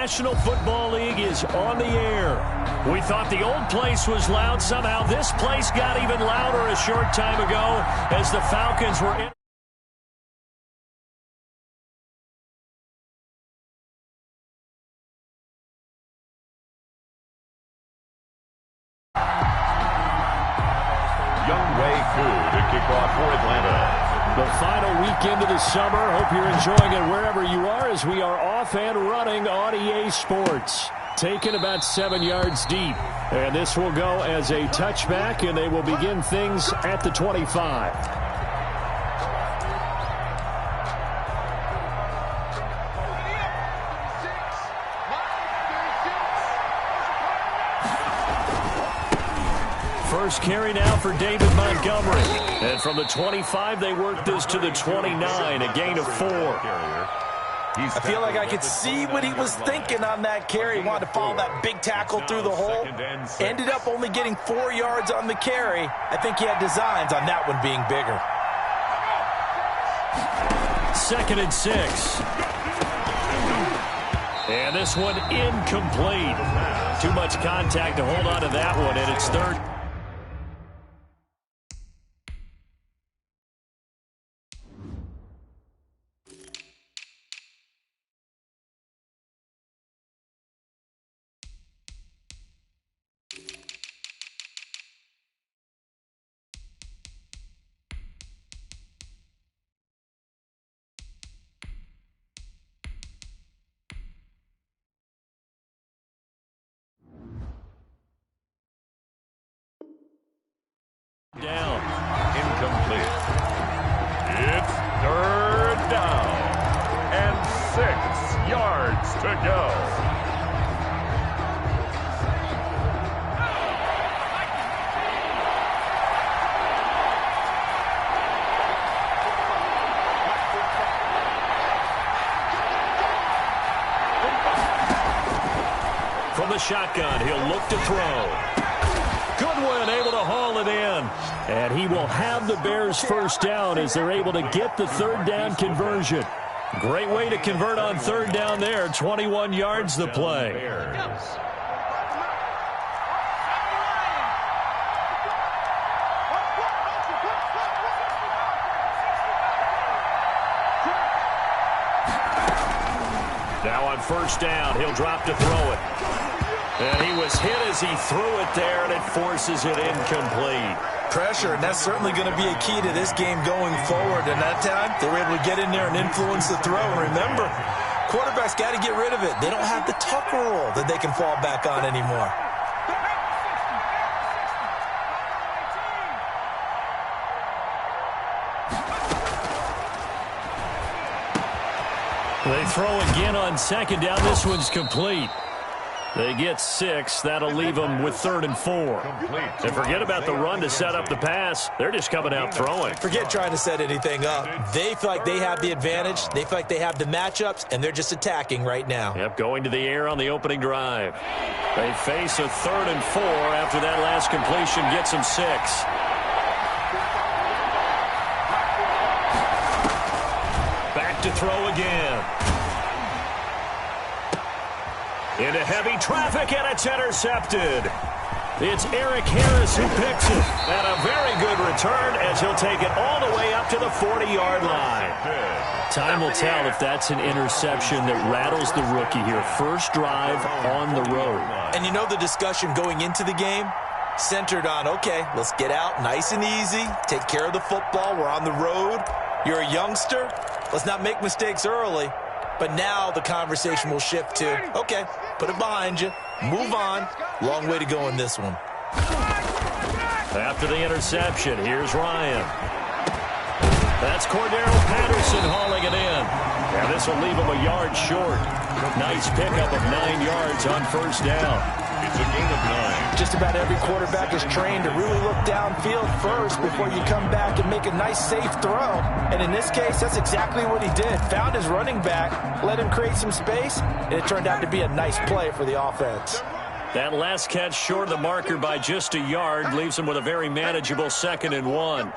National Football League is on the air. We thought the old place was loud. Somehow this place got even louder a short time ago as the Falcons were in. To kick off for Atlanta. The final weekend of the summer. Hope you're enjoying it wherever you are as we are off and running on EA Sports. Taken about 7 yards deep. And this will go as a touchback, and they will begin things at the 25. First carry now for David Montgomery. And from the 25, they work this to the 29, a gain of 4. I feel like I could see what he was thinking on that carry. He wanted to follow that big tackle through the hole. Ended up only getting 4 yards on the carry. I think he had designs on that one being bigger. 2nd and 6. And this one incomplete. Too much contact to hold on to that one, and it's 3rd. Down. Incomplete. It's 3rd down. And 6 yards to go. From the shotgun, he'll look to throw. Goodwin able to haul it in. And he will have the Bears first down as they're able to get the 3rd down conversion. Great way to convert on 3rd down there. 21 yards the play. Now on 1st down, he'll drop to throw it. And he was hit as he threw it there, and it forces it incomplete. Pressure, and that's certainly going to be a key to this game going forward. And that time, they were able to get in there and influence the throw. And remember, quarterbacks got to get rid of it. They don't have the tuck rule that they can fall back on anymore. They throw again on 2nd down. This one's complete. They get 6. That'll leave them with 3rd and 4. And forget about the run to set up the pass. They're just coming out throwing. Forget trying to set anything up. They feel like they have the advantage. They feel like they have the matchups, and they're just attacking right now. Yep, going to the air on the opening drive. They face a 3rd and 4 after that last completion gets them 6. Back to throw again. Into heavy traffic, and it's intercepted. It's Eric Harris who picks it. And a very good return as he'll take it all the way up to the 40-yard line. Time will tell if that's an interception that rattles the rookie here. First drive on the road. And you know the discussion going into the game? Centered on, okay, let's get out nice and easy, take care of the football, we're on the road. You're a youngster, let's not make mistakes early. But now the conversation will shift to, okay, put it behind you, move on. Long way to go in this one. After the interception, here's Ryan. That's Cordero Patterson hauling it in. And this will leave him a yard short. Nice pickup of 9 yards on 1st down. It's a gain of 9. Just about every quarterback is trained to really look downfield first before you come back and make a nice, safe throw. And in this case, that's exactly what he did. Found his running back, let him create some space, and it turned out to be a nice play for the offense. That last catch short of the marker by just a yard leaves him with a very manageable 2nd and 1.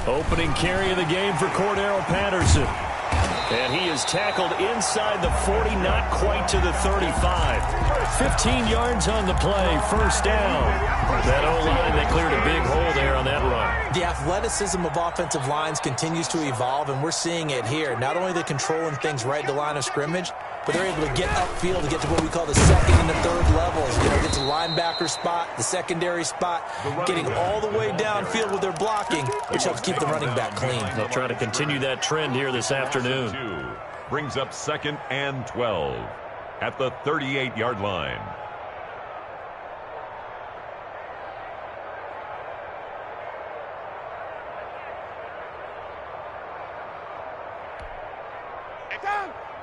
Opening carry of the game for Cordero Patterson. And he is tackled inside the 40, not quite to the 35. 15 yards on the play, first down. That O-line, they cleared a big hole there on that run. The athleticism of offensive lines continues to evolve, and we're seeing it here. Not only are they controlling things right at the line of scrimmage, but they're able to get upfield to get to what we call the second and the third levels. You know, get to the linebacker spot, the secondary spot, getting all the way downfield with their blocking, which helps keep the running back clean. They'll try to continue that trend here this afternoon. Brings up 2nd and 12 at the 38-yard line.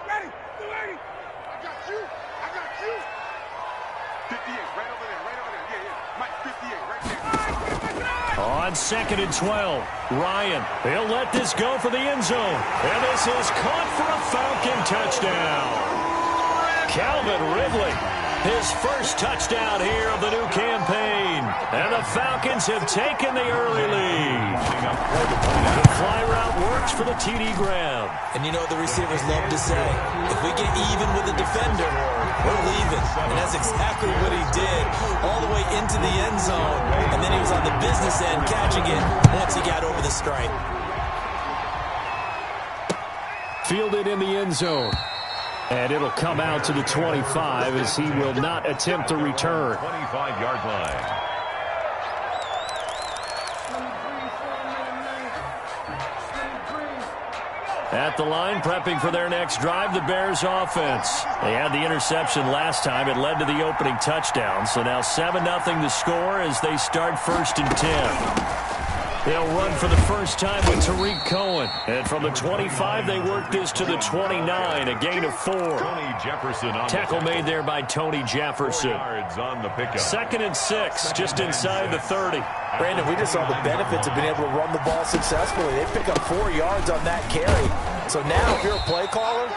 Ready, 280. I got you. 58, right over there. Yeah. Mike, 58, right there. On 2nd and 12, Ryan, he'll let this go for the end zone. And this is caught for a Falcon touchdown. Calvin Ridley, his first touchdown here of the new campaign. And the Falcons have taken the early lead. The fly route works for the TD grab. And you know what the receivers love to say? If we get even with the defender, we're leaving. And that's exactly what he did, all the way into the end zone. And then he was on the business end catching it once he got over the stripe. Fielded in the end zone. And it'll come out to the 25 as he will not attempt to return. 25-yard line. At the line, prepping for their next drive, the Bears offense. They had the interception last time. It led to the opening touchdown. So now 7-0 to score as they start 1st and 10. They'll run for the first time with Tariq Cohen. And from the 25, they work this to the 29, a gain of 4. Tony Jefferson on Tackle made there by Tony Jefferson. 4 yards on the pickup. 2nd and 6, just inside the 30. Brandon, we just saw the benefits of being able to run the ball successfully. They pick up 4 yards on that carry. So now if you're a play caller,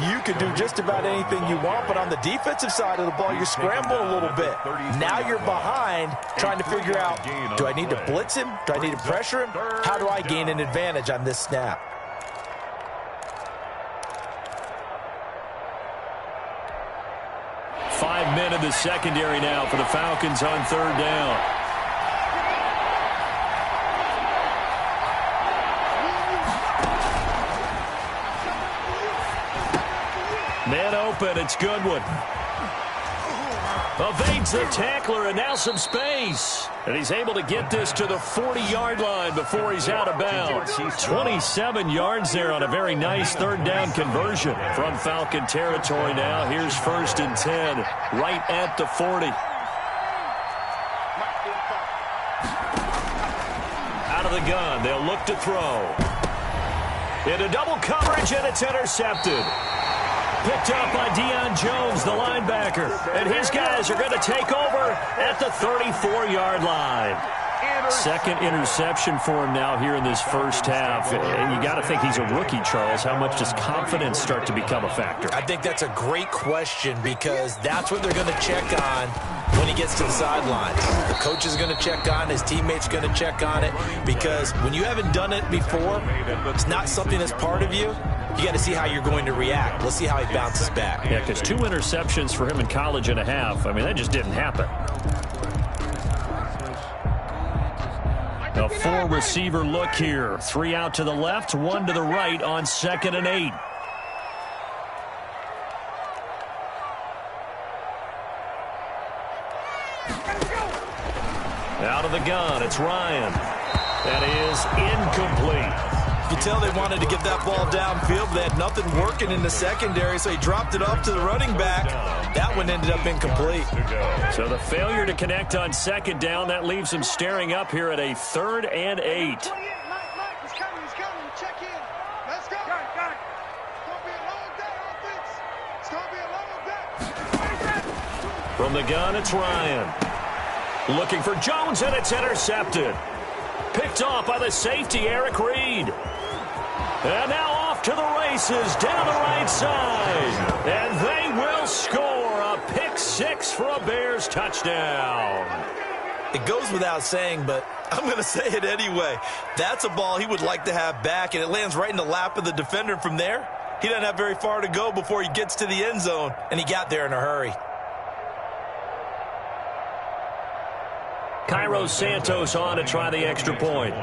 you can do just about anything you want, but on the defensive side of the ball, you're scrambling a little bit. Now you're behind trying to figure out, do I need to blitz him? Do I need to pressure him? How do I gain an advantage on this snap? Five men in the secondary now for the Falcons on 3rd down. Man open, it's Goodwin. Evades the tackler, and now some space. And he's able to get this to the 40-yard line before he's out of bounds. 27 yards there on a very nice 3rd down conversion from Falcon territory now. Here's 1st and 10, right at the 40. Out of the gun, they'll look to throw. Into double coverage, and it's intercepted. Picked up by Deion Jones, the linebacker. And his guys are going to take over at the 34-yard line. 2nd interception for him now here in this first half. And you got to think he's a rookie, Charles. How much does confidence start to become a factor? I think that's a great question because that's what they're going to check on when he gets to the sidelines. The coach is going to check on, his teammates are going to check on it, because when you haven't done it before, it's not something that's part of you. You got to see how you're going to react. Let's see how he bounces back. Yeah, because 2 interceptions for him in college and a half. I mean, that just didn't happen. A 4-receiver look here. 3 out to the left, 1 to the right on 2nd and 8. Out of the gun, it's Ryan. That is incomplete. You can tell they wanted to get that ball downfield, but they had nothing working in the secondary, so he dropped it off to the running back. That one ended up incomplete. So the failure to connect on 2nd down, that leaves him staring up here at a 3rd and 8. He's coming. Check in. Let's go. Got it. It's going to be a long day, offense. It's going to be a long day. From the gun, it's Ryan. Looking for Jones, and it's intercepted. Picked off by the safety, Eric Reed. And now off to the races down the right side. And they will score a pick 6 for a Bears touchdown. It goes without saying, but I'm going to say it anyway. That's a ball he would like to have back, and it lands right in the lap of the defender. From there, he doesn't have very far to go before he gets to the end zone, and he got there in a hurry. Cairo Santos on to try the extra point.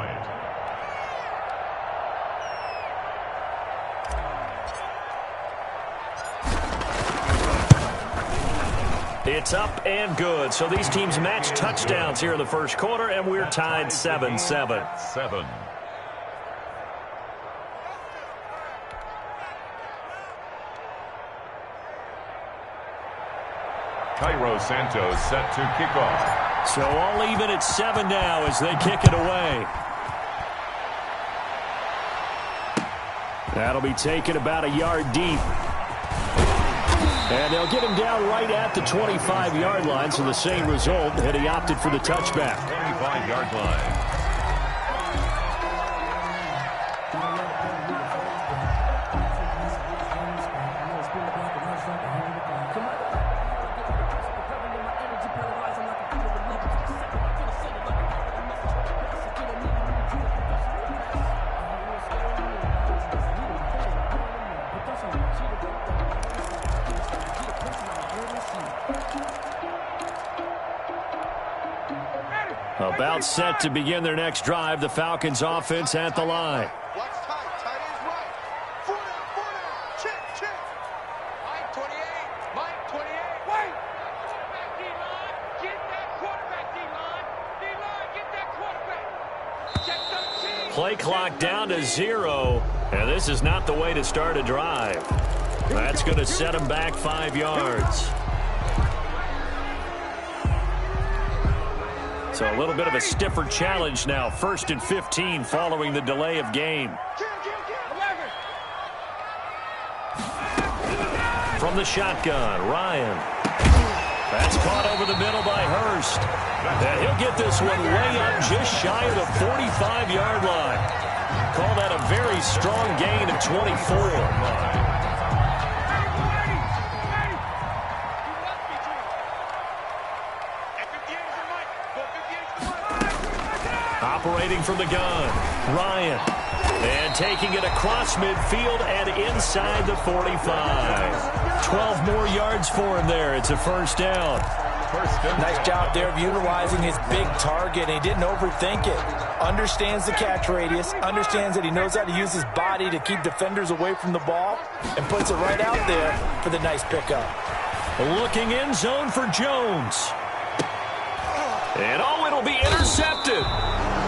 It's up and good. So these teams match touchdowns here in the first quarter, and we're tied 7-7. 7. Cairo Santos set to kick off. So all even at 7 now as they kick it away. That'll be taken about a yard deep. And they'll get him down right at the 25-yard line, so the same result, and he opted for the touchback. 25-yard line. About set to begin their next drive, the Falcons offense at the line. Watch tight. Tight ends right. 4 down. Check. Mike 28. Mike 28. Wait. Quarterback D-line. Get that quarterback D-line. D-line, get that quarterback. Check 13. Play clock down to 0, and this is not the way to start a drive. That's going to set them back 5 yards. So a little bit of a stiffer challenge now. 1st and 15 following the delay of game. From the shotgun, Ryan. That's caught over the middle by Hurst. And he'll get this one way up just shy of the 45-yard line. Call that a very strong gain of 24. Operating from the gun, Ryan. And taking it across midfield and inside the 45. 12 more yards for him there. It's a first down. Nice job there of utilizing his big target, and he didn't overthink it. Understands the catch radius, understands that he knows how to use his body to keep defenders away from the ball, and puts it right out there for the nice pickup. Looking in zone for Jones. And it'll be intercepted.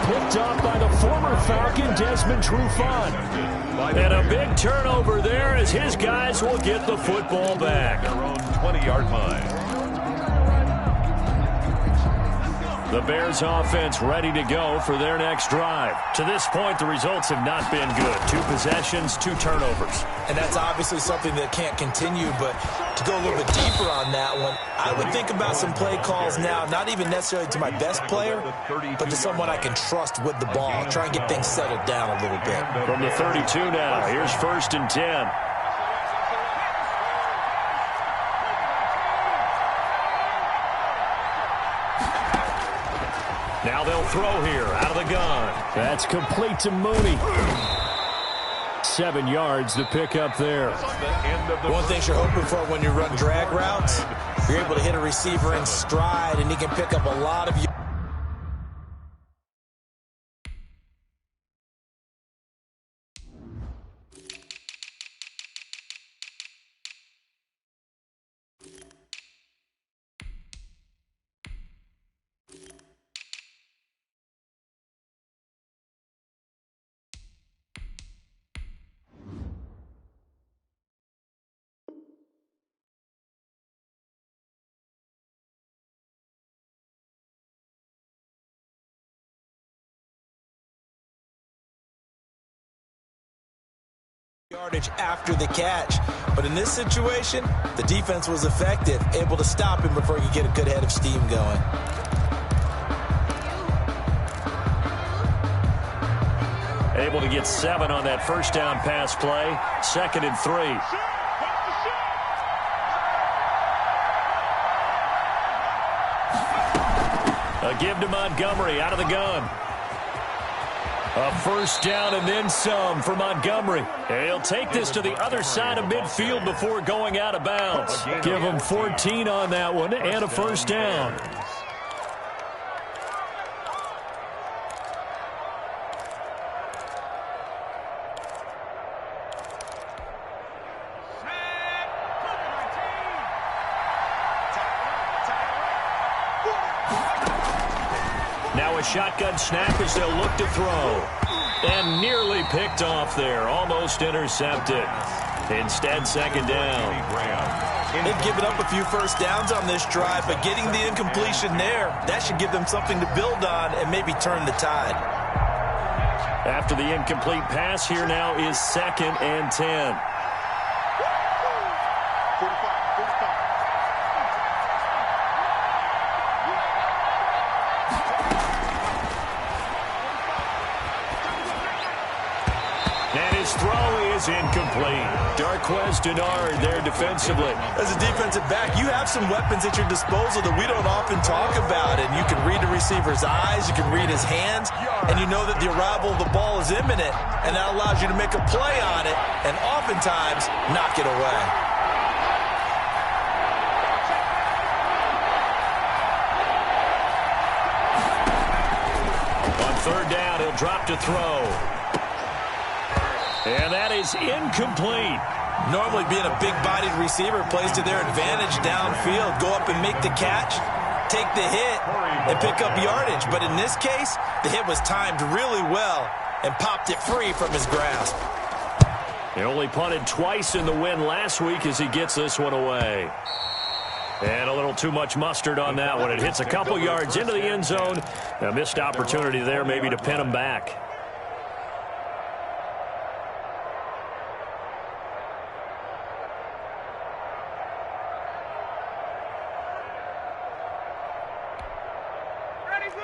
Picked off by the former Falcon, Desmond Trufant. And a big turnover there as his guys will get the football back. Their own 20-yard line. The Bears offense ready to go for their next drive. To this point, the results have not been good. 2 possessions, 2 turnovers. And that's obviously something that can't continue, but to go a little bit deeper on that one, I would think about some play calls now, not even necessarily to my best player, but to someone I can trust with the ball. Try and get things settled down a little bit. From the 32 now, here's 1st and 10. Now they'll throw here out of the gun. That's complete to Mooney. 7 yards to pick up there. One thing you're hoping for when you run drag routes, you're able to hit a receiver in stride, and he can pick up a lot of yards. Yardage after the catch. But in this situation, the defense was effective, able to stop him before he could get a good head of steam going. Able to get 7 on that first down pass play. 2nd and 3. give to Montgomery out of the gun. A first down and then some for Montgomery. He'll take this to the other side of midfield before going out of bounds. Give him 14 on that one and a first down. Now a shotgun snap as they'll look to throw. And nearly picked off there. Almost intercepted. Instead, second down. They've given up a few first downs on this drive, but getting the incompletion there, that should give them something to build on and maybe turn the tide. After the incomplete pass, here now is 2nd and 10. Incomplete. Darquez Denard there defensively. As a defensive back, you have some weapons at your disposal that we don't often talk about, and you can read the receiver's eyes, you can read his hands, and you know that the arrival of the ball is imminent, and that allows you to make a play on it and oftentimes knock it away. On third down, he'll drop to throw. And that is incomplete. Normally being a big-bodied receiver plays to their advantage downfield. Go up and make the catch, take the hit, and pick up yardage. But in this case, the hit was timed really well and popped it free from his grasp. He only punted twice in the win last week as he gets this one away. And a little too much mustard on that one. It hits a couple yards into the end zone. A missed opportunity there maybe to pin him back.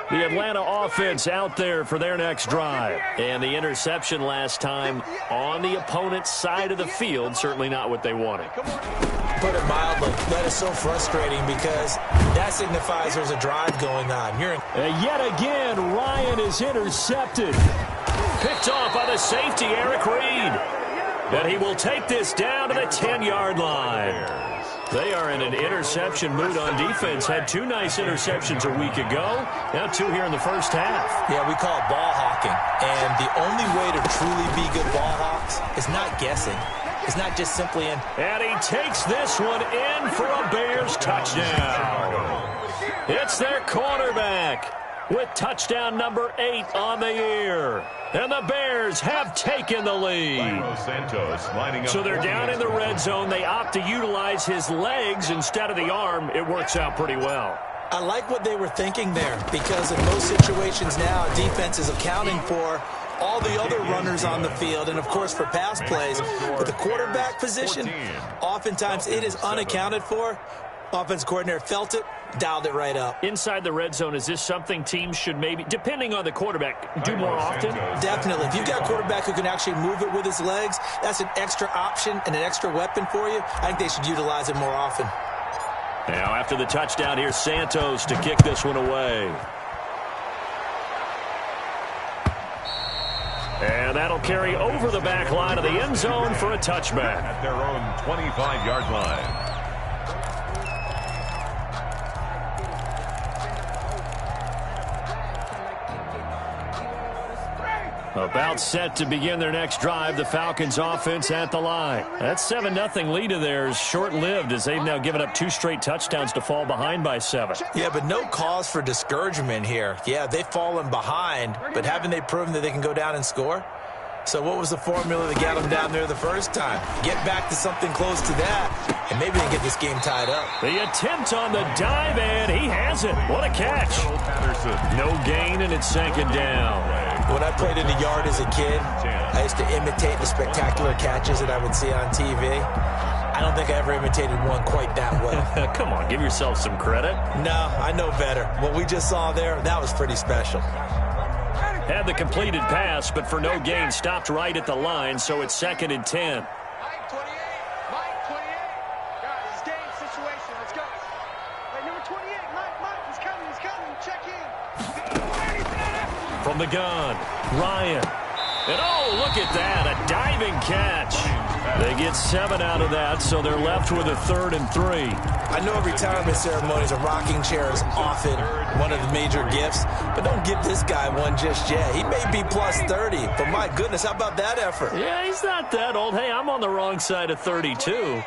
The Atlanta offense out there for their next drive. And the interception last time on the opponent's side of the field, certainly not what they wanted. Put it mildly, that is so frustrating because that signifies there's a drive going on. Yet again, Ryan is intercepted. Picked off by the safety, Eric Reed. And he will take this down to the 10-yard line. They are in an interception mood on defense. Had 2 nice interceptions a week ago. Now 2 here in the first half. Yeah, we call it ball hawking. And the only way to truly be good ball hawks is not guessing. It's not just simply in. And he takes this one in for a Bears touchdown. It's their quarterback with touchdown number 8 on the year. And the Bears have taken the lead. So they're down in the red zone. They opt to utilize his legs instead of the arm. It works out pretty well. I like what they were thinking there because in most situations now, defense is accounting for all the other runners on the field and, of course, for pass plays. But the quarterback position, oftentimes it is unaccounted for. Offense coordinator felt it, dialed it right up. Inside the red zone, is this something teams should maybe, depending on the quarterback, do more often? Definitely. If you've got a quarterback who can actually move it with his legs, that's an extra option and an extra weapon for you. I think they should utilize it more often. Now, after the touchdown, here's Santos to kick this one away. And that'll carry over the back line of the end zone for a touchback. At their own 25-yard line. About set to begin their next drive, the Falcons offense at the line. That 7-0 lead of theirs short-lived as they've now given up 2 straight touchdowns to fall behind by 7. Yeah, but no cause for discouragement here. Yeah, they've fallen behind, but haven't they proven that they can go down and score? So what was the formula that got them down there the first time? Get back to something close to that, and maybe they can get this game tied up. The attempt on the dive, and he has it. What a catch. No gain, and it's 2nd down. When I played in the yard as a kid, I used to imitate the spectacular catches that I would see on TV. I don't think I ever imitated one quite that well. Come on, give yourself some credit. No, I know better. What we just saw there, that was pretty special. Had the completed pass, but for no gain, stopped right at the line, so it's 2nd and 10. Mike 28. Mike 28. Guys, it's game situation. Let's go. Hey, number 28. Mike, he's coming. Check in. from the gun. Ryan. And oh, look at that, a diving catch. They get 7 out of that, so they're left with a 3rd and 3. I know at retirement ceremonies, a rocking chair is often one of the major gifts, but don't give this guy one just yet. He may be plus 30, but my goodness, how about that effort? Yeah, he's not that old. Hey, I'm on the wrong side of 32.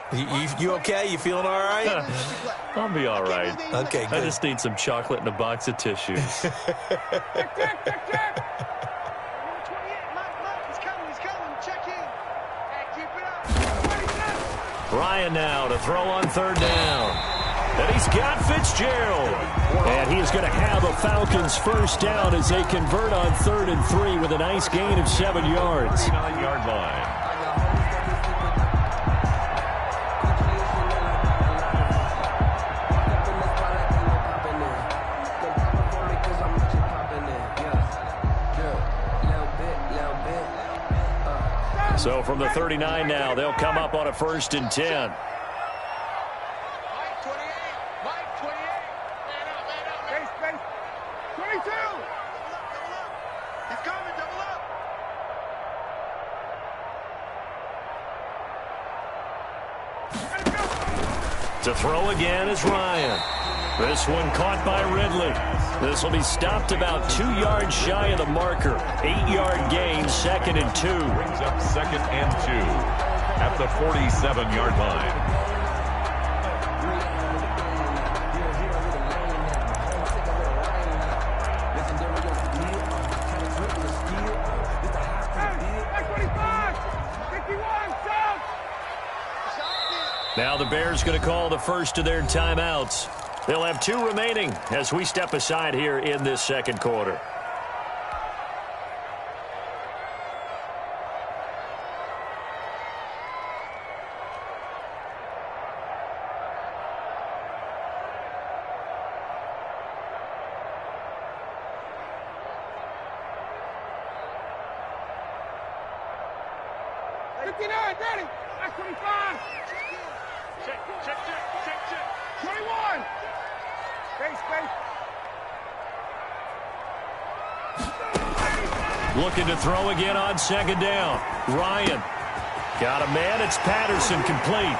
You okay? You feeling all right? I'll be all right. Okay, good. I just need some chocolate and a box of tissues. Ryan now to throw on 3rd down. And he's got Fitzgerald. And he is going to have a Falcons first down as they convert on 3rd and 3 with a nice gain of 7 yards. 39-yard line. So from the 39 now, they'll come up on a 1st and 10. To throw again is Ryan. This one caught by Ridley. This will be stopped about 2 yards shy of the marker. 8-yard gain, 2nd and 2. Brings up 2nd and 2 at the 47-yard line. Now the Bears going to call the first of their timeouts. They'll have 2 remaining as we step aside here in this 2nd quarter. Looking to throw again on 2nd down. Ryan. Got a man. It's Patterson complete.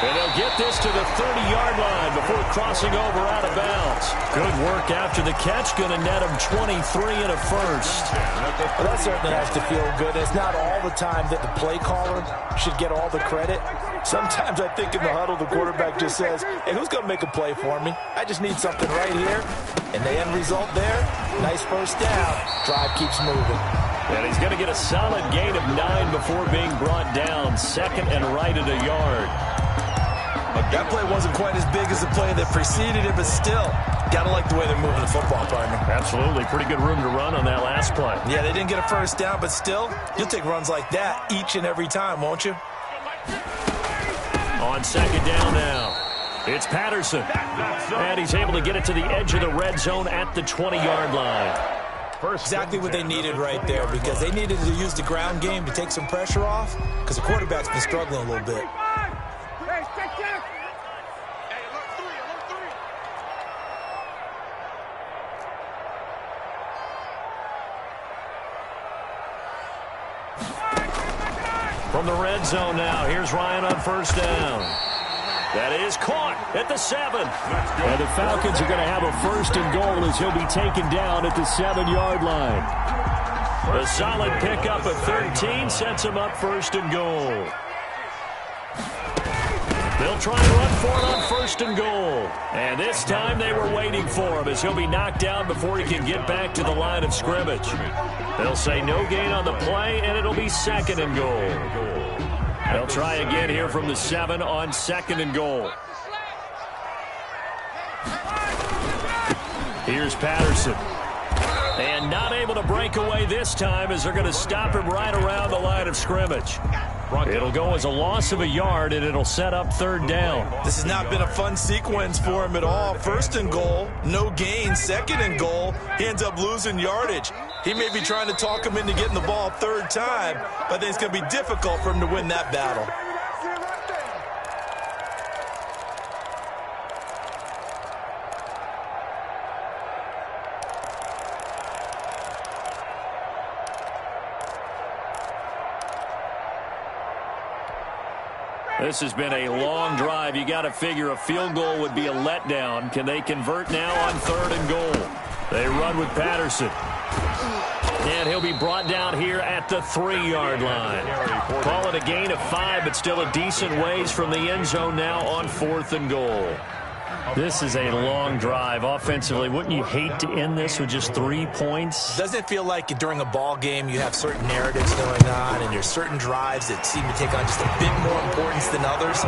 And they'll get this to the 30-yard line before crossing over out of bounds. Good work after the catch. Going to net him 23 and a first. Well, that certainly has to feel good. It's not all the time that the play caller should get all the credit. Sometimes I think in the huddle, the quarterback just says, hey, who's going to make a play for me? I just need something right here. And the end result there, nice first down. Drive keeps moving. And he's going to get a solid gain of 9 before being brought down. 2nd and right at a yard. That play wasn't quite as big as the play that preceded it, but still, got to like the way they're moving the football, partner. Absolutely. Pretty good room to run on that last play. Yeah, they didn't get a first down, but still, you'll take runs like that each and every time, won't you? On 2nd down now, it's Patterson. And he's able to get it to the edge of the red zone at the 20-yard line. Exactly what they needed right there, because they needed to use the ground game to take some pressure off, because the quarterback's been struggling a little bit. From the red zone now, here's Ryan on 1st down. That is caught at the 7. And the Falcons are going to have a 1st and goal as he'll be taken down at the 7-yard line. A solid pickup of 13 sets him up 1st and goal. They'll try and run for it on 1st and goal. And this time they were waiting for him as he'll be knocked down before he can get back to the line of scrimmage. They'll say no gain on the play, and it'll be 2nd and goal. They'll try again here from the 7 on 2nd and goal. Here's Patterson. And not able to break away this time as they're going to stop him right around the line of scrimmage. It'll go as a loss of a yard, and it'll set up 3rd down. This has not been a fun sequence for him at all. 1st and goal, no gain. 2nd and goal, he ends up losing yardage. He may be trying to talk him into getting the ball 3rd time, but I think it's going to be difficult for him to win that battle. This has been a long drive. You got to figure a field goal would be a letdown. Can they convert now on 3rd and goal? They run with Patterson. And he'll be brought down here at the 3-yard line. Call it a gain of 5, but still a decent ways from the end zone now on 4th and goal. This is a long drive offensively. Wouldn't you hate to end this with just 3 points? Doesn't it feel like during a ball game you have certain narratives going on and there's certain drives that seem to take on just a bit more importance than others?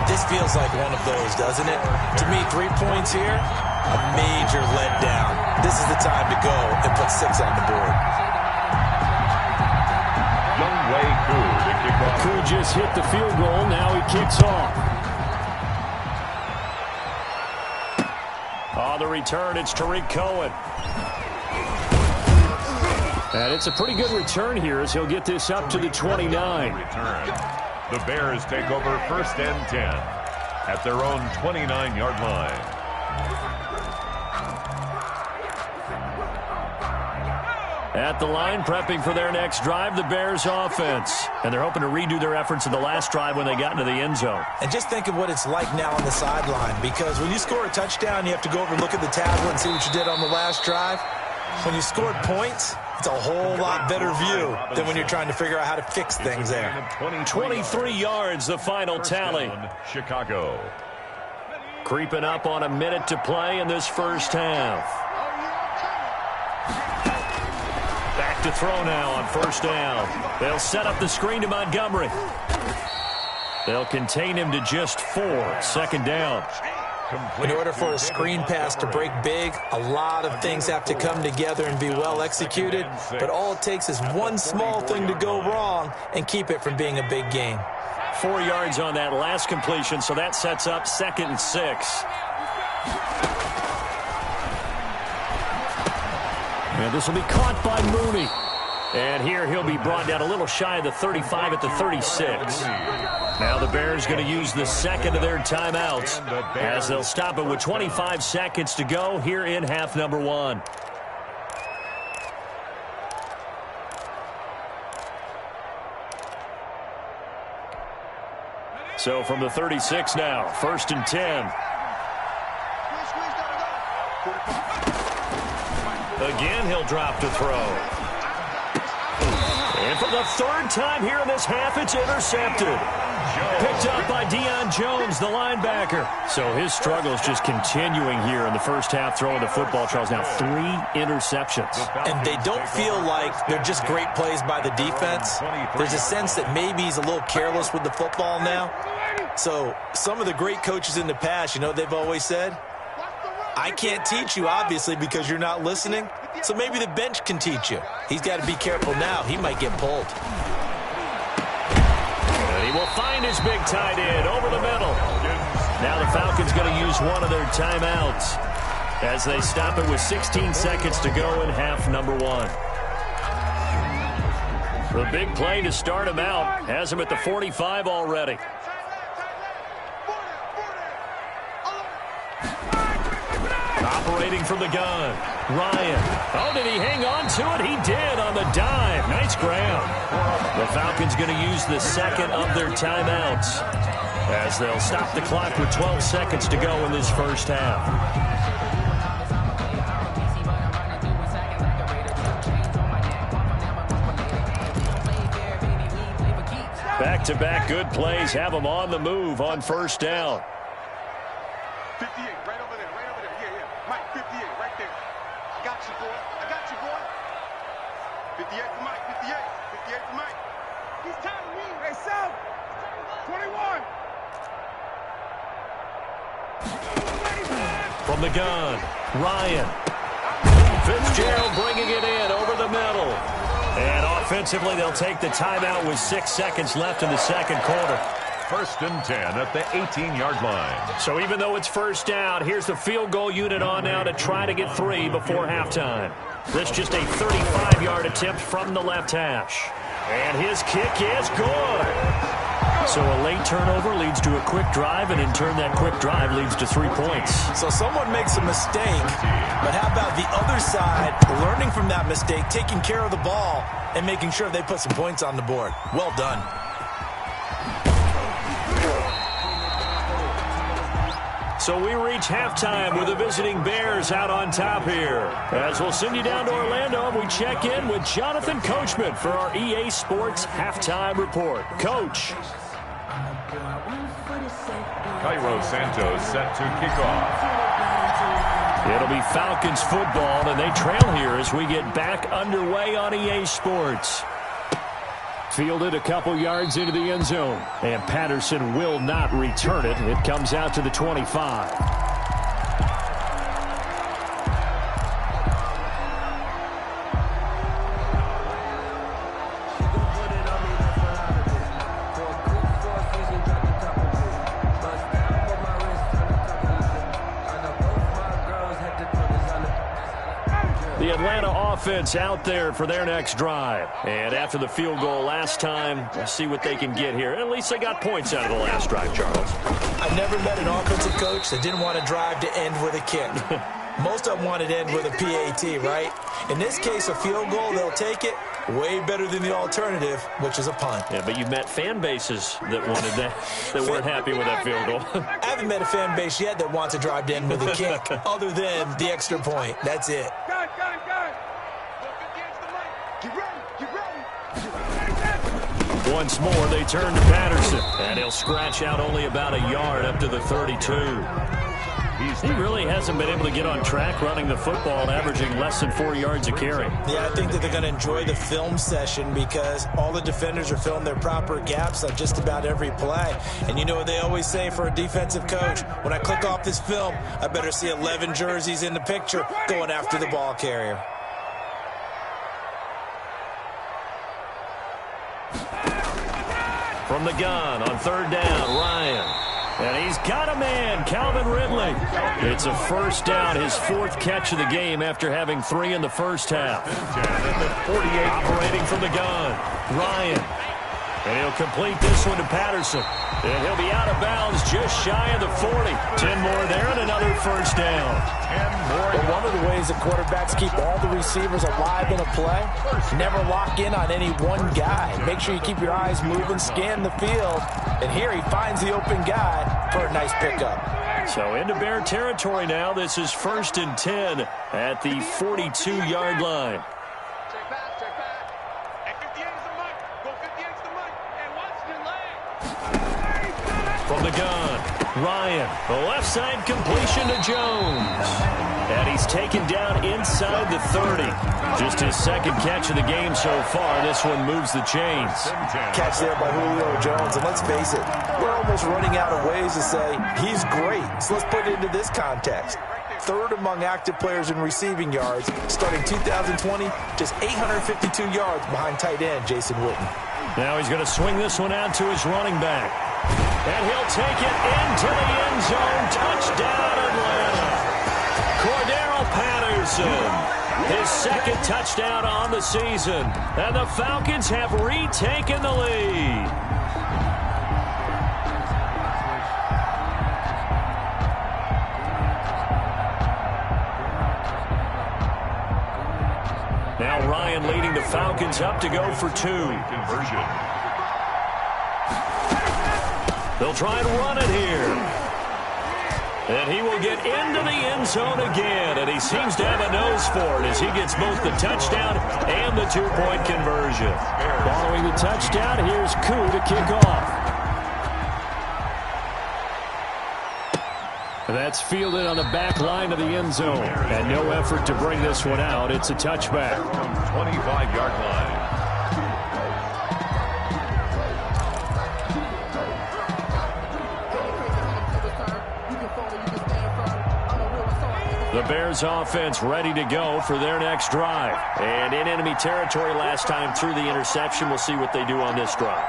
This feels like one of those, doesn't it? To me, 3 points here, a major letdown. This is the time to go and put 6 on the board. Koo just hit the field goal. Now he kicks off. On the return, it's Tariq Cohen. And it's a pretty good return here as he'll get this up to the 29. The Bears take over 1st and 10 at their own 29-yard line. At the line, prepping for their next drive, the Bears offense. And they're hoping to redo their efforts in the last drive when they got into the end zone. And just think of what it's like now on the sideline, because when you score a touchdown, you have to go over and look at the tablet and see what you did on the last drive. When you scored points, it's a whole lot better view than when you're trying to figure out how to fix things there. 23 yards, the final tally. Chicago. Creeping up on a minute to play in this first half. Back to throw now on 1st down. They'll set up the screen to Montgomery. They'll contain him to just 4. 2nd down. In order for a screen pass to break big, a lot of things have to come together and be well executed. But all it takes is one small thing to go wrong and keep it from being a big game. 4 yards on that last completion, so that sets up 2nd and 6. And this will be caught by Mooney. And here he'll be brought down a little shy of the 35 at the 36. Now the Bears going to use the 2nd of their timeouts as they'll stop it with 25 seconds to go here in half number 1. So from the 36 now, 1st and 10. Again, he'll drop to throw. And for the 3rd time here in this half, it's intercepted. Picked up by Deion Jones, the linebacker. So his struggles just continuing here in the first half, throwing the football, Charles. Now 3 interceptions. And they don't feel like they're just great plays by the defense. There's a sense that maybe he's a little careless with the football now. So some of the great coaches in the past, you know what they've always said? I can't teach you, obviously, because you're not listening. So maybe the bench can teach you. He's got to be careful now. He might get pulled. And he will find his big tight end over the middle. Now the Falcons going to use one of their timeouts as they stop it with 16 seconds to go in half number 1. The big play to start him out has him at the 45 already. Operating from the gun, Ryan. Oh, did he hang on to it? He did on the dive. Nice grab. The Falcons going to use the 2nd of their timeouts as they'll stop the clock with 12 seconds to go in this first half. Back-to-back good plays have them on the move on 1st down. 58, right over there, yeah. Mike, 58, right there. I got you, boy. 58 for Mike, 58 for Mike. He's tired of me. Hey, South, 21. From the gun, Ryan. Fitzgerald bringing it in over the middle. And offensively, they'll take the timeout with 6 seconds left in the 2nd quarter. 1st and 10 at the 18-yard line. So even though it's 1st down, here's the field goal unit on now to try to get 3 before halftime. This just a 35-yard attempt from the left hash. And his kick is good. So a late turnover leads to a quick drive, and in turn that quick drive leads to 3 points. So someone makes a mistake, but how about the other side learning from that mistake, taking care of the ball, and making sure they put some points on the board? Well done. So we reach halftime with the visiting Bears out on top here. As we'll send you down to Orlando, and we check in with Jonathan Coachman for our EA Sports Halftime Report. Coach. Cairo Santos set to kick off. It'll be Falcons football, and they trail here as we get back underway on EA Sports. Fielded a couple yards into the end zone, and Patterson will not return it. It comes out to the 25. The Atlanta offense out there for their next drive. And after the field goal last time, we'll see what they can get here. At least they got points out of the last drive, Charles. I've never met an offensive coach that didn't want to drive to end with a kick. Most of them wanted to end with a PAT, right? In this case, a field goal, they'll take it. Way better than the alternative, which is a punt. Yeah, but you met fan bases that wanted that, that weren't happy with that field goal. I haven't met a fan base yet that wants to drive to end with a kick, other than the extra point. That's it. Once more, they turn to Patterson, and he'll scratch out only about a yard up to the 32. He really hasn't been able to get on track running the football and averaging less than 4 yards a carry. Yeah, I think that they're going to enjoy the film session because all the defenders are filling their proper gaps on just about every play. And you know what they always say for a defensive coach? When I click off this film, I better see 11 jerseys in the picture going after the ball carrier. From the gun on third down, Ryan. And he's got a man, Calvin Ridley. It's a first down, his fourth catch of the game after having 3 in the first half. 48 operating from the gun, Ryan. And he'll complete this one to Patterson. And he'll be out of bounds just shy of the 40. 10 more there and another first down. 10 more. Well, one of the ways that quarterbacks keep all the receivers alive in a play, never lock in on any one guy. Make sure you keep your eyes moving, scan the field. And here he finds the open guy for a nice pickup. So into Bear territory now. This is 1st and 10 at the 42-yard line. From the gun, Ryan, the left side completion to Jones. And he's taken down inside the 30. Just his second catch of the game so far. This one moves the chains. Catch there by Julio Jones. And let's face it, we're almost running out of ways to say he's great. So let's put it into this context. 3rd among active players in receiving yards, starting 2020, just 852 yards behind tight end Jason Witten. Now he's going to swing this one out to his running back. And he'll take it into the end zone. Touchdown, Atlanta. Cordero Patterson, his second touchdown on the season. And the Falcons have retaken the lead. Now Ryan leading the Falcons up to go for 2. Conversion. They'll try and run it here. And he will get into the end zone again. And he seems to have a nose for it as he gets both the touchdown and the 2-point conversion. Following the touchdown, here's Koo to kick off. That's fielded on the back line of the end zone. And no effort to bring this one out. It's a touchback. 25-yard line. The Bears offense ready to go for their next drive. And in enemy territory last time through the interception. We'll see what they do on this drive.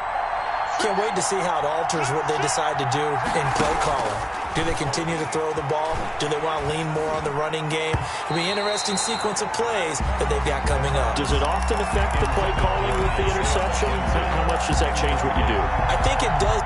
Can't wait to see how it alters what they decide to do in play calling. Do they continue to throw the ball? Do they want to lean more on the running game? It'll be an interesting sequence of plays that they've got coming up. Does it often affect the play calling with the interception? How much does that change what you do? I think it does.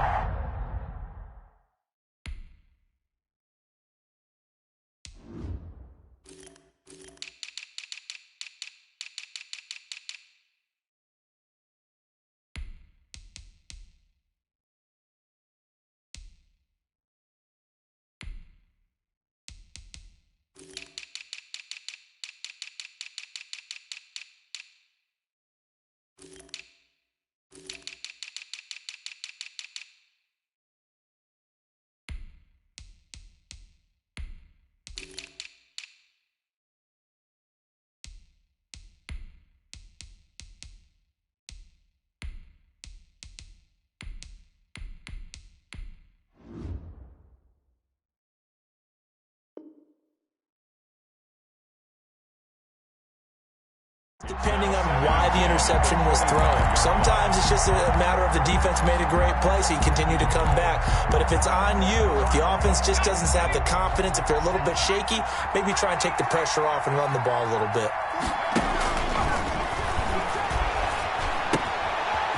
Depending on why the interception was thrown. Sometimes it's just a matter of the defense made a great play, so you continue to come back. But if it's on you, if the offense just doesn't have the confidence, if they're a little bit shaky, maybe try and take the pressure off and run the ball a little bit.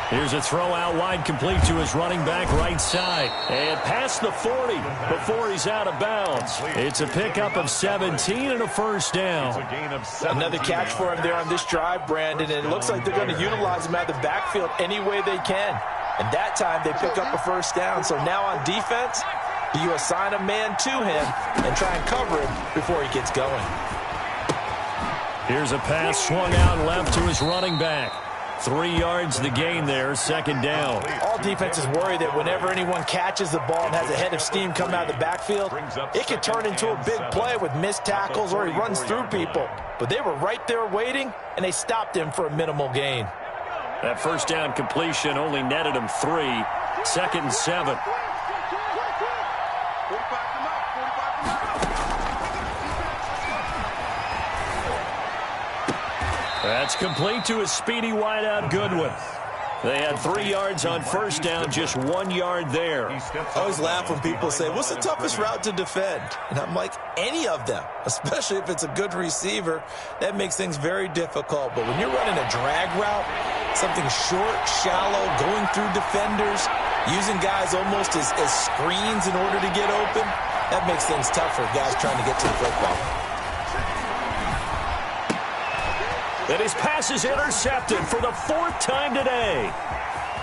Here's a throw out wide, complete to his running back right side. And past the 40 before he's out of bounds. It's a pickup of 17 and a first down. Another catch for him there on this drive, Brandon, and it looks like they're going to utilize him out of the backfield any way they can. And that time they pick up a first down. So now on defense, do you assign a man to him and try and cover him before he gets going? Here's a pass swung out left to his running back. 3 yards the gain there, second down. All defenses worry that whenever anyone catches the ball and has a head of steam come out of the backfield, it can turn into a big play with missed tackles or he runs through people. But they were right there waiting, and they stopped him for a minimal gain. That first down completion only netted him 3. 2nd and 7. That's complete to a speedy wideout Goodwin. They had 3 yards on first down, just 1 yard there. I always laugh when people say, what's the toughest route to defend? And I'm like, any of them, especially if it's a good receiver. That makes things very difficult. But when you're running a drag route, something short, shallow, going through defenders, using guys almost as screens in order to get open, that makes things tough for guys trying to get to the football. And his pass is intercepted for the 4th time today.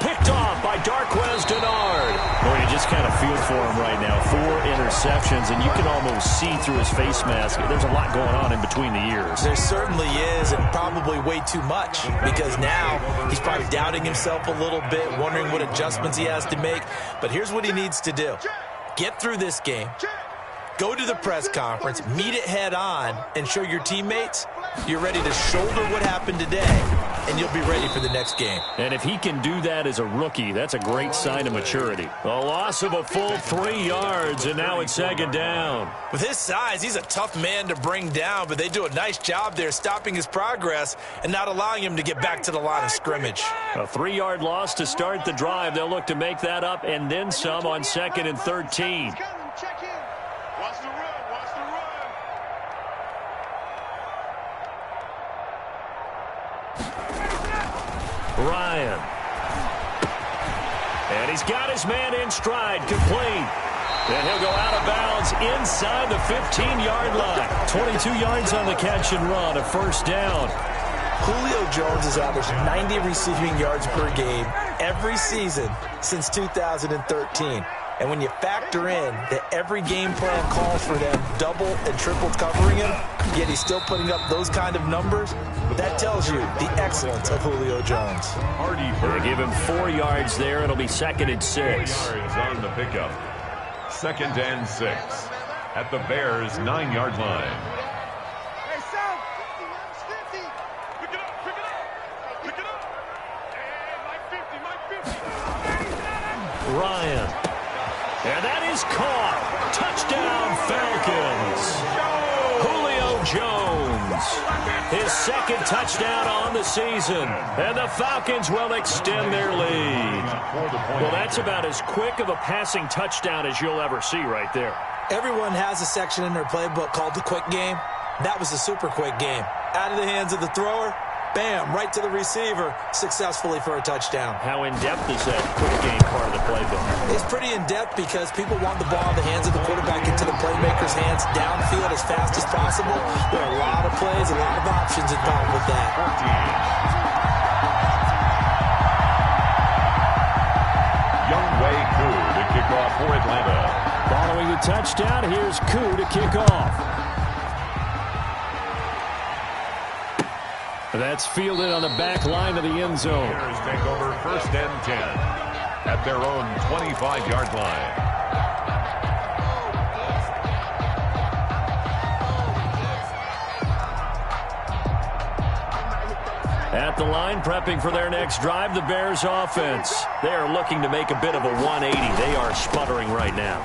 Picked off by Darquez Dennard. Boy, you just kind of feel for him right now. 4 interceptions, and you can almost see through his face mask. There's a lot going on in between the ears. There certainly is, and probably way too much, because now he's probably doubting himself a little bit, wondering what adjustments he has to make. But here's what he needs to do. Get through this game. Go to the press conference, meet it head on, and show your teammates you're ready to shoulder what happened today, and you'll be ready for the next game. And if he can do that as a rookie, that's a great sign of maturity. A loss of a full 3 yards, and now it's second down. With his size, he's a tough man to bring down, but they do a nice job there stopping his progress and not allowing him to get back to the line of scrimmage. A 3-yard loss to start the drive. They'll look to make that up and then some on 2nd and 13. Ryan. And he's got his man in stride, complete. And he'll go out of bounds inside the 15-yard line. 22 yards on the catch and run, a first down. Julio Jones has averaged 90 receiving yards per game every season since 2013. And when you factor in that every game plan calls for them double and triple covering him, yet he's still putting up those kind of numbers, that tells you the excellence of Julio Jones. They give him 4 yards there. It'll be 2nd and 6. Yards on the pickup. 2nd and 6 at the Bears' 9-yard line. Hey, Sam, 50. Pick it up. Pick it up. Hey, Mike 50. Ryan. And that is caught. Touchdown, Falcons. Julio Jones. His 2nd touchdown on the season. And the Falcons will extend their lead. Well, that's about as quick of a passing touchdown as you'll ever see right there. Everyone has a section in their playbook called the quick game. That was a super quick game. Out of the hands of the thrower, bam, right to the receiver, successfully for a touchdown. How in-depth is that quick game part of the playbook? It's pretty in-depth because people want the ball in the hands of the quarterback into the playmaker's hands downfield as fast as possible. There are a lot of plays, a lot of options involved with that. Younghoe Koo to kick off for Atlanta. Following the touchdown, here's Koo to kick off. That's fielded on the back line of the end zone. Bears take over 1st and 10 at their own 25-yard line. At the line, prepping for their next drive, the Bears offense. They are looking to make a bit of a 180. They are sputtering right now.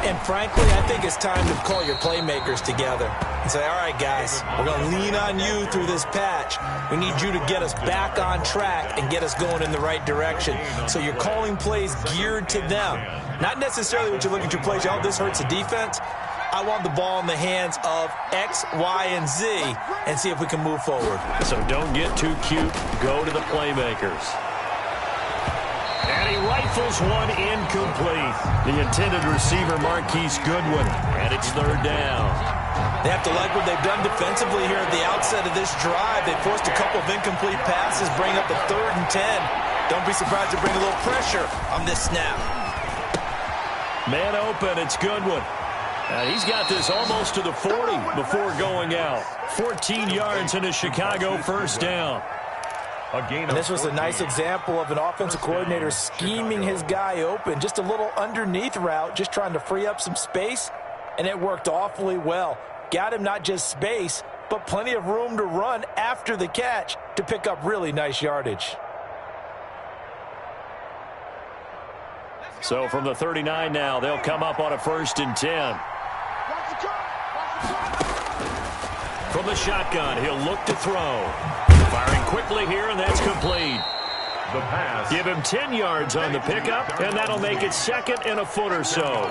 And frankly, I think it's time to call your playmakers together and say, all right, guys, we're going to lean on you through this patch. We need you to get us back on track and get us going in the right direction. So you're calling plays geared to them. Not necessarily what you look at your plays, oh, this hurts the defense. I want the ball in the hands of X, Y, and Z and see if we can move forward. So don't get too cute. Go to the playmakers. And he rifles one incomplete. The intended receiver, Marquise Goodwin. And it's third down. They have to like what they've done defensively here at the outset of this drive. They forced a couple of incomplete passes, bring up a 3rd and 10. Don't be surprised to bring a little pressure on this snap. Man open, it's Goodwin. And he's got this almost to the 40 before going out. 14 yards and a Chicago first down. And this was a nice example of an offensive coordinator scheming his guy open. Just a little underneath route, just trying to free up some space, and it worked awfully well. Got him not just space, but plenty of room to run after the catch to pick up really nice yardage. So from the 39 now, they'll come up on a 1st and 10. From the shotgun, he'll look to throw. Firing quickly here, and that's complete. The pass. Give him 10 yards on the pickup, and that'll make it 2nd and a foot or so.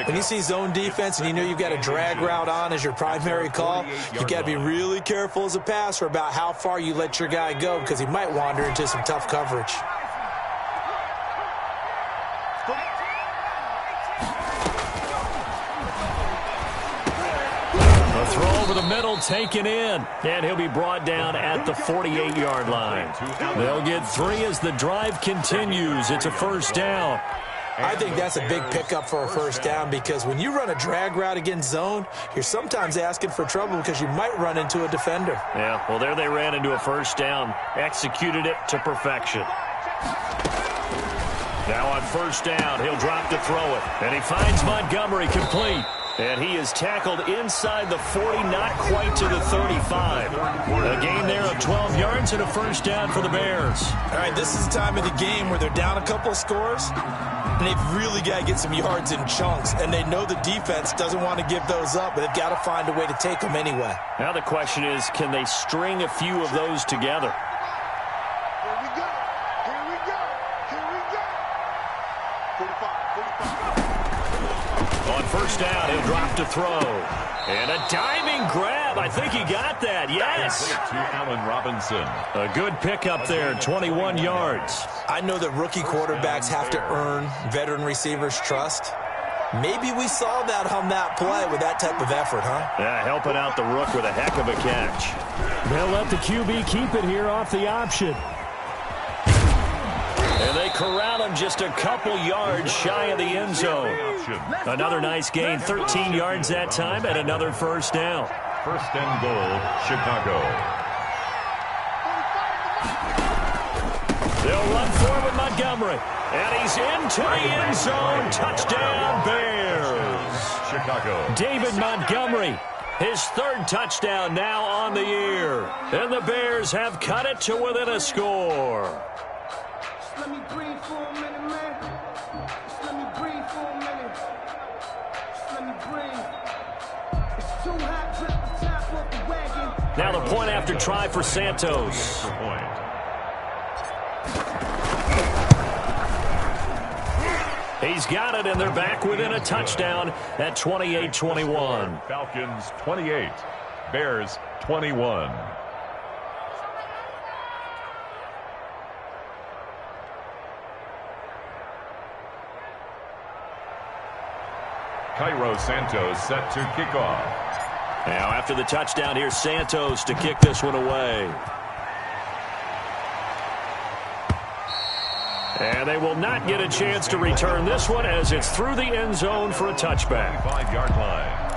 When you see zone defense and you know you've got a drag route on as your primary call, you've got to be really careful as a passer about how far you let your guy go because he might wander into some tough coverage. Throw over the middle, taken in, and he'll be brought down at the 48-yard line. They'll get 3 as the drive continues. It's a 1st down. I think that's a big pickup for a 1st down because when you run a drag route against zone, you're sometimes asking for trouble because you might run into a defender. Yeah, well, there they ran into a 1st down, executed it to perfection. Now on 1st down, he'll drop to throw it, and he finds Montgomery complete. And he is tackled inside the 40, not quite to the 35. A gain there of 12 yards and a 1st down for the Bears. All right, this is the time of the game where they're down a couple of scores, and they've really got to get some yards in chunks. And they know the defense doesn't want to give those up, but they've got to find a way to take them anyway. Now the question is, can they string a few of those together? Here we go. Here we go. Here we go. 45. On 1st down, he'll drop to throw. And a diving grab. I think he got that. Yes. To Allen Robinson. A good pickup there, 21 yards. I know that rookie quarterbacks have to earn veteran receivers' trust. Maybe we saw that on that play with that type of effort, huh? Yeah, helping out the rook with a heck of a catch. They'll let the QB keep it here off the option. And they corral him just a couple yards shy of the end zone. Another nice gain, 13 yards that time, and another 1st down. 1st and goal, Chicago. They'll run forward with Montgomery. And he's into the end zone. Touchdown, Bears. Chicago. David Montgomery, his 3rd touchdown now on the year. And the Bears have cut it to within a score. Let me breathe for a minute, man. Just let me breathe for a minute. Just let me breathe. It's too hot to the top of the wagon. Now the point after try for Santos. He's got it, and they're back within a touchdown at 28-21. Falcons 28, Bears 21. Cairo Santos set to kick off. Now after the touchdown, here's Santos to kick this one away. And they will not get a chance to return this one as it's through the end zone for a touchback. 5-yard line.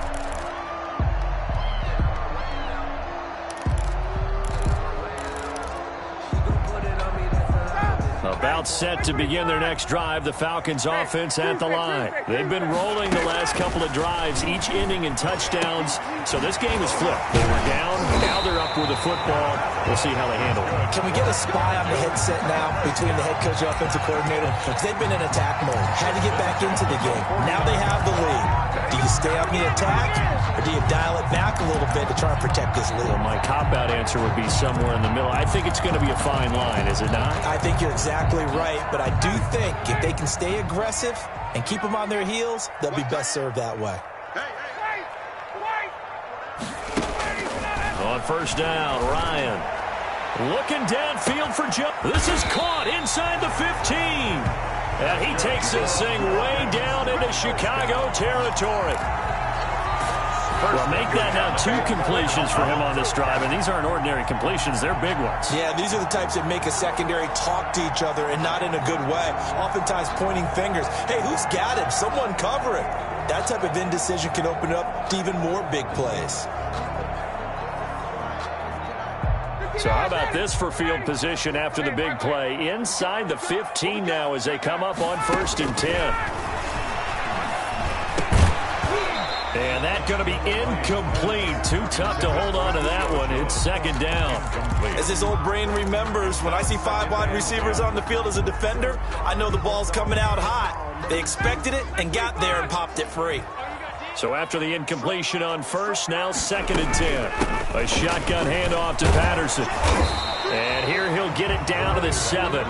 About timeout set to begin their next drive. The Falcons offense at the line. They've been rolling the last couple of drives, each ending in touchdowns. So this game is flipped. They were down. Now they're up with the football. We'll see how they handle it. Can we get a spy on the headset now between the head coach and offensive coordinator? Because they've been in attack mode. Had to get back into the game. Now they have the lead. Do you stay on the attack, or do you dial it back a little bit to try and protect this lead? Well, my cop-out answer would be somewhere in the middle. I think it's going to be a fine line, is it not? I think you're exactly right, but I do think if they can stay aggressive and keep them on their heels, they'll be best served that way. On first down, Ryan. Looking downfield for Joe. This is caught inside the 15. And he takes this thing way down into Chicago territory. Well, make that now 2 completions for him on this drive, and these aren't ordinary completions. They're big ones. Yeah, these are the types that make a secondary talk to each other, and not in a good way. Oftentimes pointing fingers. Hey, who's got him? Someone cover it. That type of indecision can open up to even more big plays. So how about this for field position after the big play? Inside the 15 now as they come up on 1st and 10. And that's going to be incomplete. Too tough to hold on to that one. It's 2nd down. As his old brain remembers, when I see 5 wide receivers on the field as a defender, I know the ball's coming out hot. They expected it and got there and popped it free. So after the incompletion on 1st, now 2nd and 10. A shotgun handoff to Patterson. And here he'll get it down to the 7.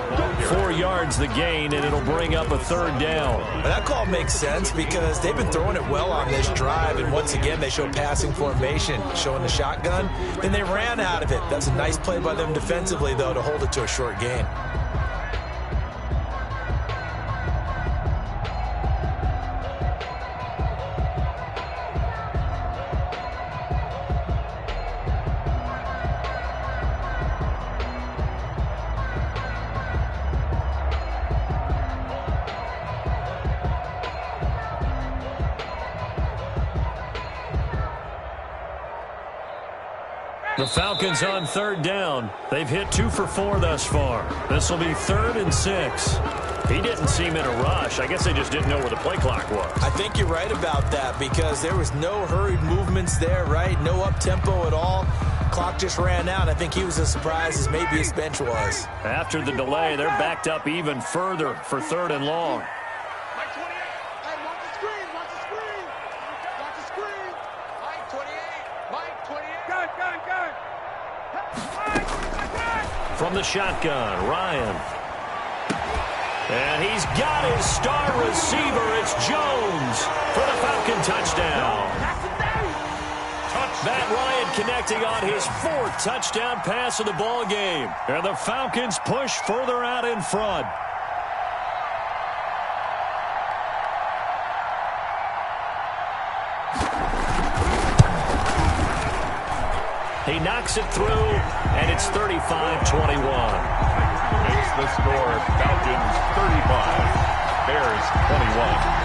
4 yards the gain, and it'll bring up a 3rd down. Well, that call makes sense because they've been throwing it well on this drive, and once again they show passing formation, showing the shotgun. Then they ran out of it. That's a nice play by them defensively, though, to hold it to a short gain. The Falcons on 3rd down. They've hit 2 for 4 thus far. This will be 3rd and 6. He didn't seem in a rush. I guess they just didn't know where the play clock was. I think you're right about that because there was no hurried movements there, right? No up-tempo at all. Clock just ran out. I think he was as surprised as maybe his bench was. After the delay, they're backed up even further for 3rd and long. From the shotgun, Ryan. And he's got his star receiver. It's Jones for the Falcon touchdown. Matt Ryan connecting on his 4th touchdown pass of the ball game. And the Falcons push further out in front. He knocks it through, and it's 35-21. Makes the score Falcons 35, Bears 21.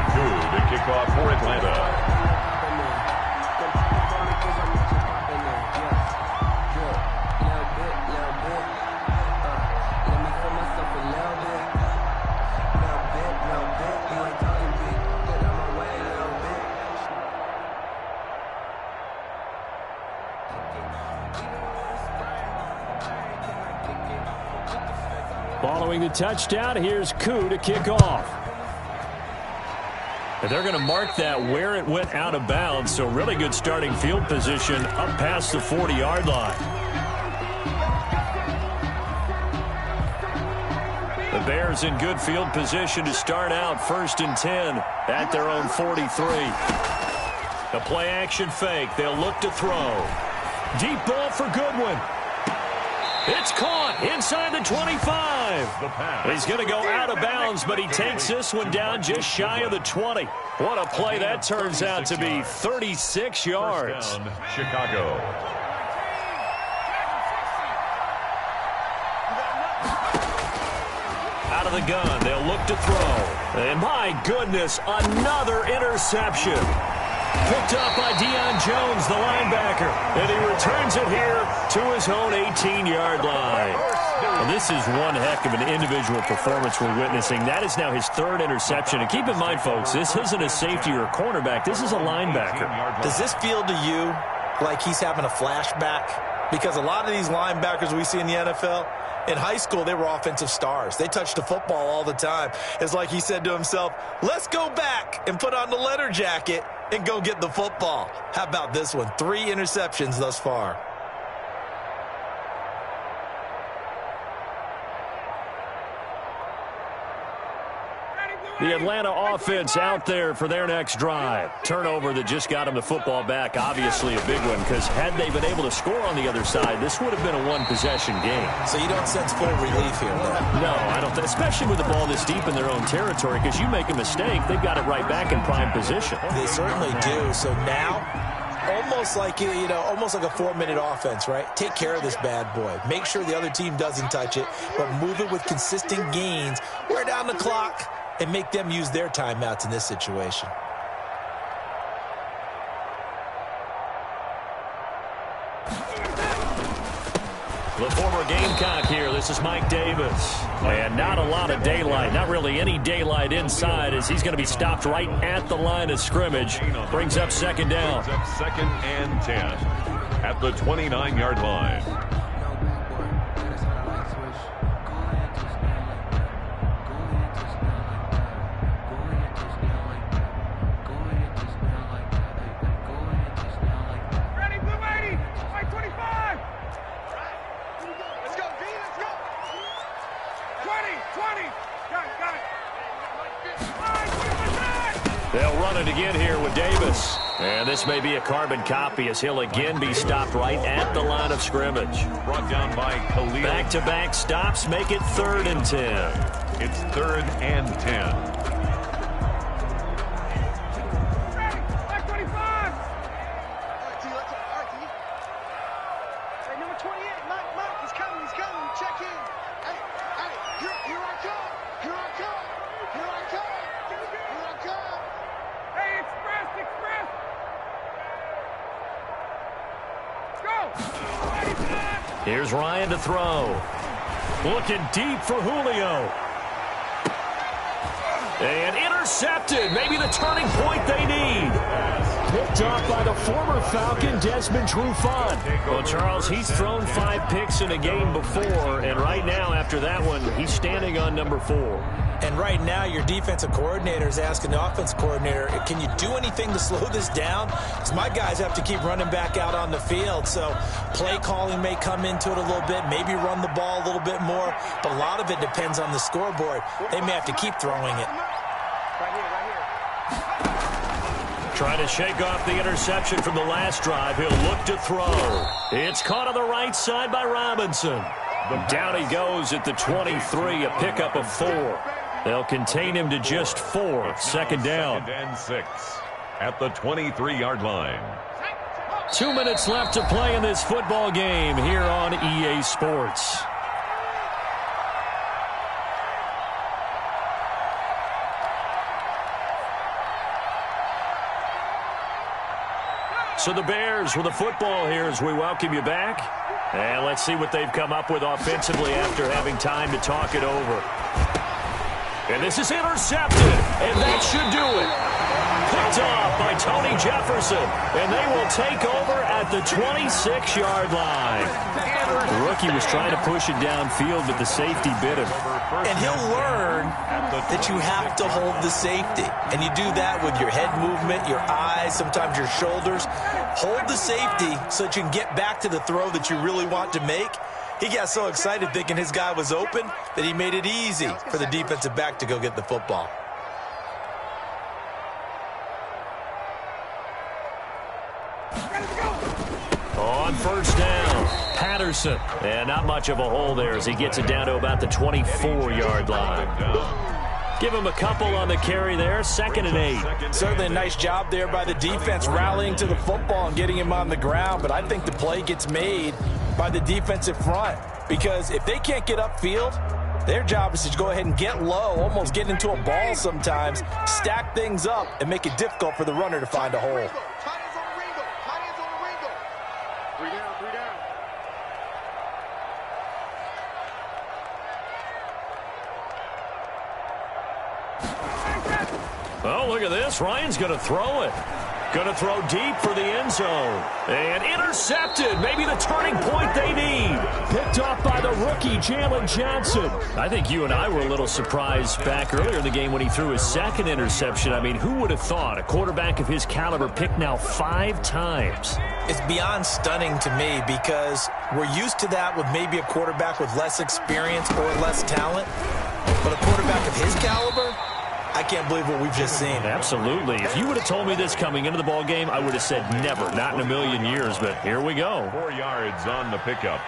To kick off for Atlanta. Following the touchdown, here's Koo to kick off. And they're going to mark that where it went out of bounds, so really good starting field position up past the 40-yard line. The Bears in good field position to start out 1st and 10 at their own 43. The play-action fake. They'll look to throw. Deep ball for Goodwin. It's caught inside the 25. He's going to go out of bounds, but he takes this one down just shy of the 20. What a play that turns out to be, 36 yards. First down, Chicago. Out of the gun, they'll look to throw. And my goodness, another interception. Picked up by Deion Jones, the linebacker. And he returns it here to his own 18-yard line. Well, this is one heck of an individual performance we're witnessing. That is now his third interception. And keep in mind, folks, this isn't a safety or a cornerback. This is a linebacker. Does this feel to you like he's having a flashback? Because a lot of these linebackers we see in the NFL, in high school, they were offensive stars. They touched the football all the time. It's like he said to himself, let's go back and put on the leather jacket and go get the football. How about this one? 3 interceptions thus far. The Atlanta offense out there for their next drive. Turnover that just got them the football back. Obviously a big one, because had they been able to score on the other side, this would have been a one-possession game. So you don't sense full relief here, though? No, I don't. Especially with the ball this deep in their own territory, because you make a mistake, they've got it right back in prime position. They certainly do. So now, almost like a 4-minute offense, right? Take care of this bad boy. Make sure the other team doesn't touch it, but move it with consistent gains. Wear down the clock and make them use their timeouts in this situation. The former Gamecock here. This is Mike Davis. And not a lot of daylight. Not really any daylight inside, as he's going to be stopped right at the line of scrimmage. Brings up second down. Brings up 2nd and 10 at the 29-yard line. They'll run it again here with Davis. And this may be a carbon copy, as he'll again be stopped right at the line of scrimmage. Brought down by Khalil. Back-to-back stops make it 3rd and 10. It's 3rd and 10. Here's Ryan to throw. Looking deep for Julio. And intercepted. Maybe the turning point they need. Picked off by the former Falcon, Desmond Trufant. Well, Charles, he's thrown 5 picks in a game before, and right now, after that one, he's standing on number 4. And right now, your defensive coordinator is asking the offense coordinator, can you do anything to slow this down? Because my guys have to keep running back out on the field. So play calling may come into it a little bit, maybe run the ball a little bit more. But a lot of it depends on the scoreboard. They may have to keep throwing it. Trying to shake off the interception from the last drive. He'll look to throw. It's caught on the right side by Robinson. Down he goes at the 23, a pickup of 4. They'll contain him to just 4. Second down. 2nd and 6 at the 23-yard line. 2 minutes left to play in this football game here on EA Sports. So the Bears with the football here as we welcome you back. And let's see what they've come up with offensively after having time to talk it over. And this is intercepted, and that should do it. Picked off by Tony Jefferson, and they will take over at the 26-yard line. The rookie was trying to push it downfield, but the safety bit him. And he'll learn that you have to hold the safety. And you do that with your head movement, your eyes, sometimes your shoulders. Hold the safety so that you can get back to the throw that you really want to make. He got so excited thinking his guy was open that he made it easy for the defensive back to go get the football. On first down, Patterson. And not much of a hole there as he gets it down to about the 24-yard line. Give him a couple on the carry there. 2nd and 8. Certainly a nice job there by the defense rallying to the football and getting him on the ground. But I think the play gets made by the defensive front. Because if they can't get upfield, Their job is to go ahead and get low, almost get into a ball sometimes, stack things up, and make it difficult for the runner to find a hole. Tight ends on the ring go. Tight ends on the ring go. 3 down, 3 down. Oh, look at this. Ryan's going to throw it. Going to throw deep for the end zone. And intercepted. Maybe the turning point they need. Picked off by the rookie, Jalen Johnson. I think you and I were a little surprised back earlier in the game when he threw his second interception. I mean, who would have thought a quarterback of his caliber picked now 5 times? It's beyond stunning to me because we're used to that with maybe a quarterback with less experience or less talent. But a quarterback of his caliber, I can't believe what we've just seen. Absolutely. If you would have told me this coming into the ball game, I would have said never, not in a million years, but here we go. 4 yards on the pickup.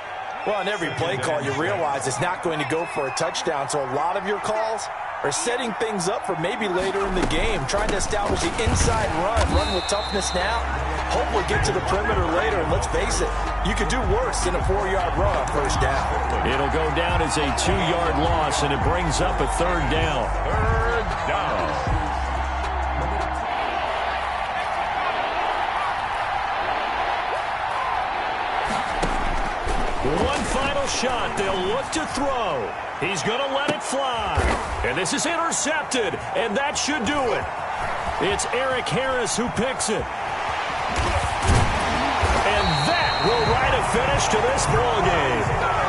Well, on every play call, you realize it's not going to go for a touchdown, so a lot of your calls are setting things up for maybe later in the game, trying to establish the inside run with toughness now, hopefully get to the perimeter later, and let's face it, you could do worse than a 4-yard run on first down. It'll go down as a 2-yard loss, and it brings up a 3rd down. 3rd down. One final shot. They'll look to throw. He's going to let it fly. And this is intercepted, and that should do it. It's Eric Harris who picks it. And that will write a finish to this ball game.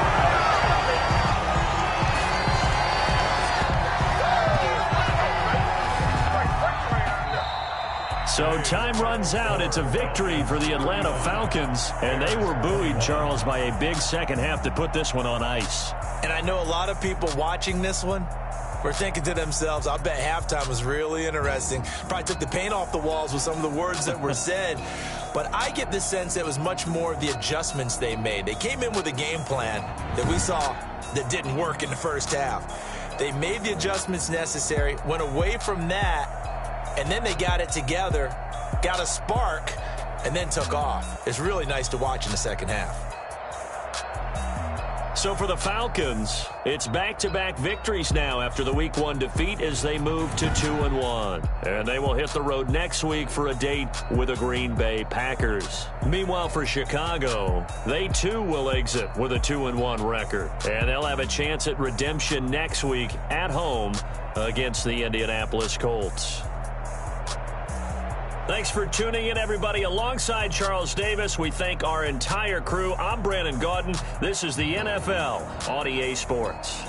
So time runs out. It's a victory for the Atlanta Falcons. And they were buoyed, Charles, by a big second half to put this one on ice. And I know a lot of people watching this one were thinking to themselves, I bet halftime was really interesting. Probably took the paint off the walls with some of the words that were said. But I get the sense that it was much more of the adjustments they made. They came in with a game plan that we saw that didn't work in the first half. They made the adjustments necessary, went away from that, and then they got it together, got a spark, and then took off. It's really nice to watch in the second half. So for the Falcons, it's back-to-back victories now after the Week 1 defeat as they move to 2-1. And they will hit the road next week for a date with the Green Bay Packers. Meanwhile, for Chicago, they too will exit with a 2-1 record. And they'll have a chance at redemption next week at home against the Indianapolis Colts. Thanks for tuning in, everybody. Alongside Charles Davis, we thank our entire crew. I'm Brandon Gaudin. This is the NFL on EA Sports.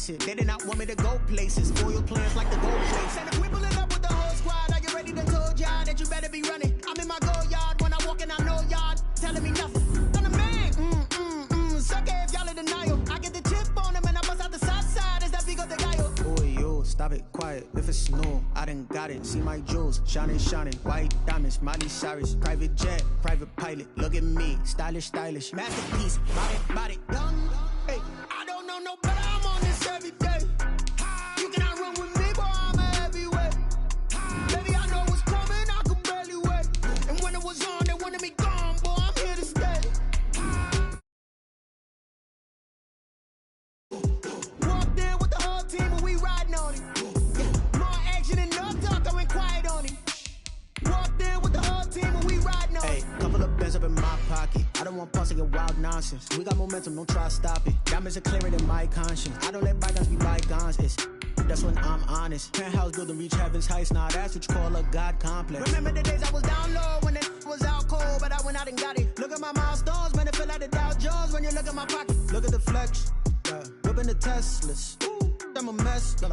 They did not want me to go places. Spoiled plans like the gold place. And if we pull it up with the whole squad, are you ready to told y'all that you better be running? I'm in my go yard when I walk in, I know y'all telling me nothing. I'm the man. Suck it if y'all in denial. I get the chip on him and I bust out the south side. Is that Vigo de Gallo? Oh, yo, stop it, quiet. If it's snow, I done got it. See my jewels, shining. White diamonds, Miley Cyrus. Private jet, private pilot. Look at me, stylish. Masterpiece, body, young. Hey, I don't know no better. I'm on this every day. You cannot run with me, boy, I'm a heavyweight. Baby, I know what's coming, I could barely wait. And when it was on, they wanted me gone, boy, I'm here to stay. Walked in with the whole team and we riding on it. Yeah, more action and no talk, I went quiet on it. Walked in with the whole team and we riding on it. Hey, couple of best hands up in my pocket. I don't want pulse to get wild nonsense. We got momentum, don't try to stop it. Diamonds are clearer than my conscience. I don't let bygones be bygones. That's when I'm honest. Penthouse building reach heaven's heights. Nah, that's what you call a God complex. Remember the days I was down low when it was out cold, but I went out and got it. Look at my milestones, man, it feel like the Dow Jones when you look at my pocket. Look at the flex, whipping the Teslas. I'm a mess, but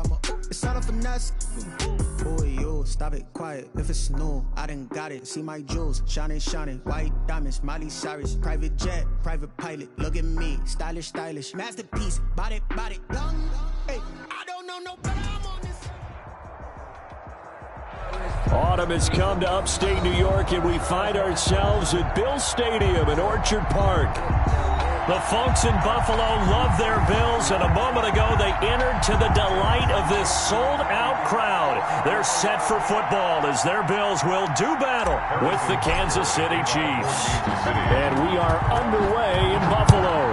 it's all a finesse. Boy, you stop it, quiet. If it's new, I done got it. See my jewels, shining, white diamonds, Miley Cyrus, private jet, private pilot. Look at me, stylish, masterpiece, body, young. Hey, I don't know no better. I'm on this. Autumn has come to upstate New York, and we find ourselves at Bill Stadium in Orchard Park. The folks in Buffalo love their Bills, and a moment ago they entered to the delight of this sold-out crowd. They're set for football as their Bills will do battle with the Kansas City Chiefs. And we are underway in Buffalo.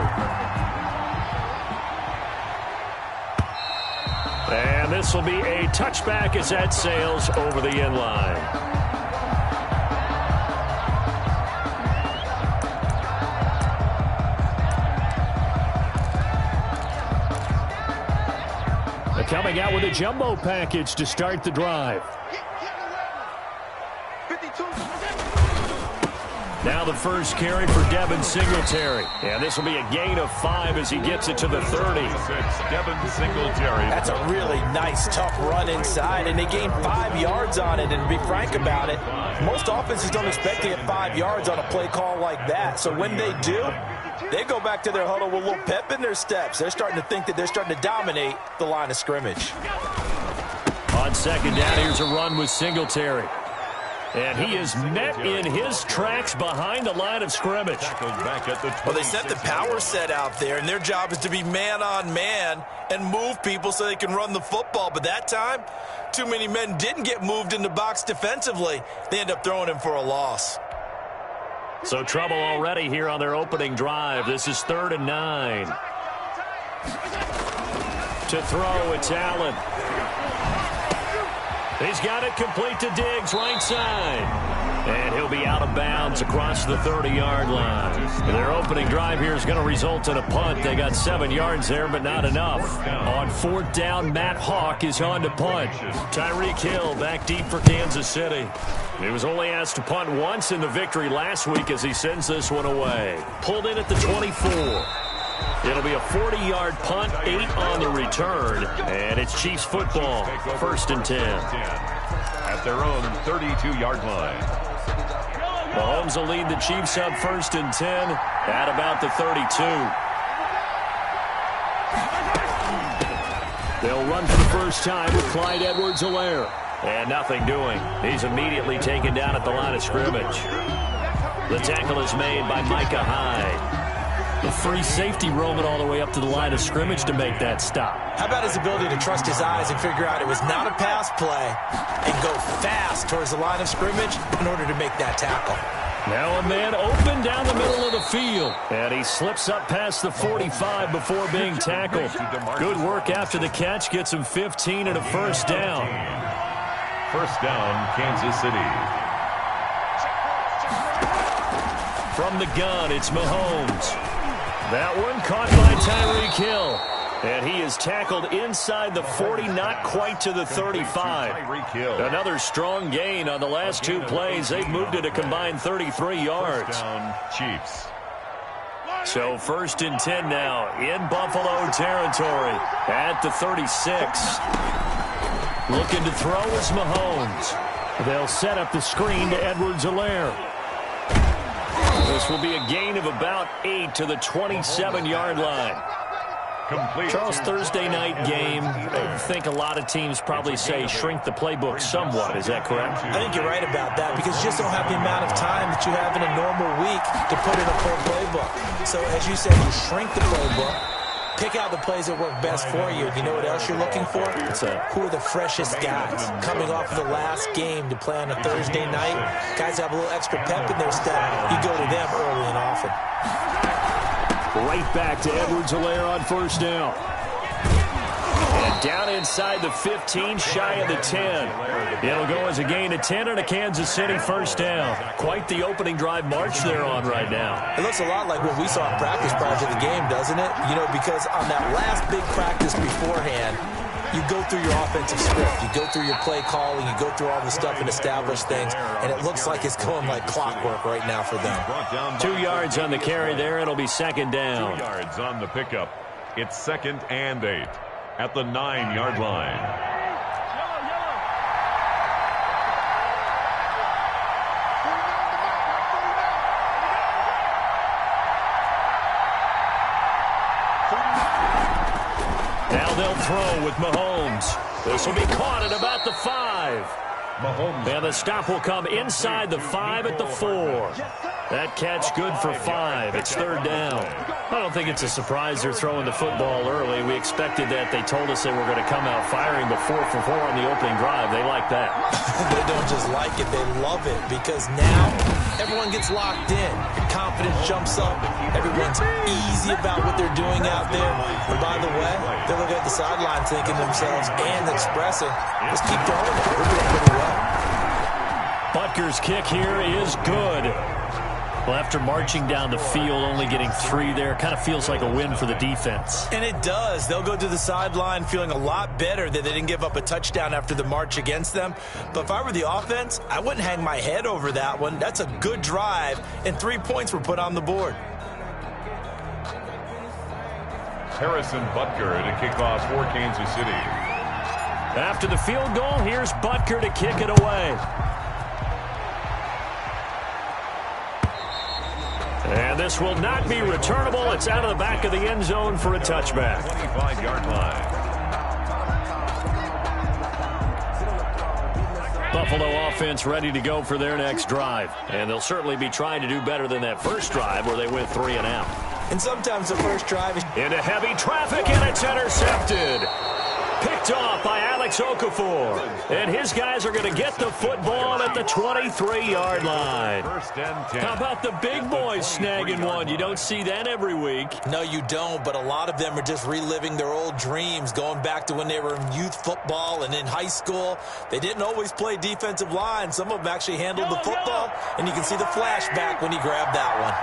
And this will be a touchback as that sails over the end line. Coming out with a jumbo package to start the drive. Now the first carry for Devin Singletary. And this will be a gain of 5 as he gets it to the 30. Devin Singletary. That's a really nice, tough run inside, and they gained 5 yards on it. And to be frank about it, most offenses don't expect to get 5 yards on a play call like that. So when they do, they go back to their huddle with a little pep in their steps. They're starting to think that they're starting to dominate the line of scrimmage. On second down, here's a run with Singletary. And he is met in his tracks behind the line of scrimmage. Well, they set the power set out there, and their job is to be man-on-man and move people so they can run the football. But that time, too many men didn't get moved in the box defensively. They end up throwing him for a loss. So trouble already here on their opening drive. This is 3rd and 9. To throw, it's Allen. He's got it complete to Diggs, right side. And he'll be out of bounds across the 30-yard line. Their opening drive here is going to result in a punt. They got 7 yards there, but not enough. On 4th down, Matt Hawk is on to punt. Tyreek Hill back deep for Kansas City. He was only asked to punt once in the victory last week as he sends this one away. Pulled in at the 24. It'll be a 40-yard punt, 8 on the return, and it's Chiefs football, 1st and 10. At their own 32-yard line. Mahomes will lead the Chiefs up 1st and 10 at about the 32. They'll run for the first time with Clyde Edwards-Helaire. And nothing doing. He's immediately taken down at the line of scrimmage. The tackle is made by Micah Hyde. The free safety roaming all the way up to the line of scrimmage to make that stop. How about his ability to trust his eyes and figure out it was not a pass play and go fast towards the line of scrimmage in order to make that tackle. Now a man open down the middle of the field. And he slips up past the 45 before being tackled. Good work after the catch. Gets him 15 and a first down. First down, Kansas City. From the gun, it's Mahomes. That one caught by Tyreek Hill. And he is tackled inside the 40, not quite to the 35. Another strong gain on the last 2 plays. They've moved it a combined 33 yards. First down, Chiefs. So 1st and 10 now in Buffalo territory at the 36. Looking to throw is Mahomes. They'll set up the screen to Edwards-Helaire. This will be a gain of about 8 to the 27-yard line. Charles, Thursday night game, I think a lot of teams probably say shrink the playbook somewhat. Is that correct? I think you're right about that because you just don't have the amount of time that you have in a normal week to put in a full playbook. So as you said, you shrink the playbook, pick out the plays that work best for you. You know what else you're looking for? Who are the freshest guys coming off of the last game to play on a Thursday night? Guys have a little extra pep in their step. You go to them early and often. Right back to Edwards-Helaire on 1st down. And down inside the 15, shy of the 10. It'll go as a gain of 10 and a Kansas City first down. Quite the opening drive march they're on right now. It looks a lot like what we saw in practice prior to the game, doesn't it? You know, because on that last big practice beforehand, you go through your offensive script, you go through your play calling, you go through all the stuff and establish things, and it looks like it's going like clockwork right now for them. 2 yards on the carry there. It'll be second down. 2 yards on the pickup. It's 2nd and 8 at the 9-yard line. Now they'll throw with Mahomes. This will be caught at about the 5. Mahomes. And the stop will come inside the 5 at the 4. That catch good for 5. It's third down. I don't think it's a surprise they're throwing the football early. We expected that. They told us they were going to come out firing the 4 for 4 on the opening drive. They like that. They don't just like it. They love it because now everyone gets locked in. Confidence jumps up. Everyone's easy about what they're doing out there. And by the way, they're looking at the sideline thinking to themselves and expressing, just keep going. We're doing pretty well. Butker's kick here is good. Well, after marching down the field, only getting 3 there, kind of feels like a win for the defense. And it does. They'll go to the sideline feeling a lot better that they didn't give up a touchdown after the march against them. But if I were the offense, I wouldn't hang my head over that one. That's a good drive, and 3 points were put on the board. Harrison Butker to kick off for Kansas City. After the field goal, here's Butker to kick it away. And this will not be returnable. It's out of the back of the end zone for a touchback. 25-yard line. Buffalo offense ready to go for their next drive. And they'll certainly be trying to do better than that first drive where they went 3 and out. And sometimes the first drive is into heavy traffic, and it's intercepted. Picked off by Alex Okafor. And his guys are going to get the football at the 23-yard line. First and 10. How about the big boys snagging one? You don't see that every week. No, you don't, but a lot of them are just reliving their old dreams, going back to when they were in youth football and in high school. They didn't always play defensive line. Some of them actually handled the football, and you can see the flashback when he grabbed that one.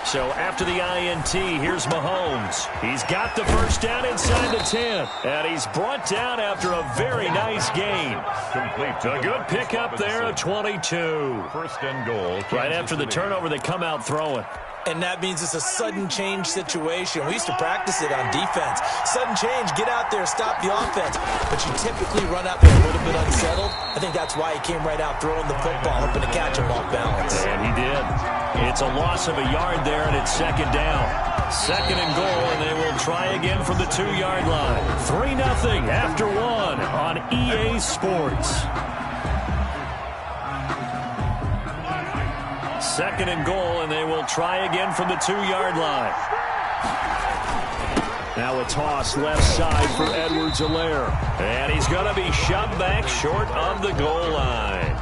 So after the INT, here's Mahomes. He's got the first down inside the 10. And he's brought down after a very nice gain. Complete. A good pickup there at 22. First and goal. Right after the turnover, they come out throwing. And that means it's a sudden change situation. We used to practice it on defense. Sudden change, get out there, stop the offense. But you typically run out there a little bit unsettled. I think that's why he came right out throwing the football, hoping to catch him off balance. And he did. It's a loss of a yard there, and it's second down. Second and goal, and they will try again from the 2-yard line. 3-0 after 1 on EA Sports. Second and goal, and they will try again from the 2-yard line. Now a toss left side for Edwards-Helaire. And he's going to be shoved back short of the goal line.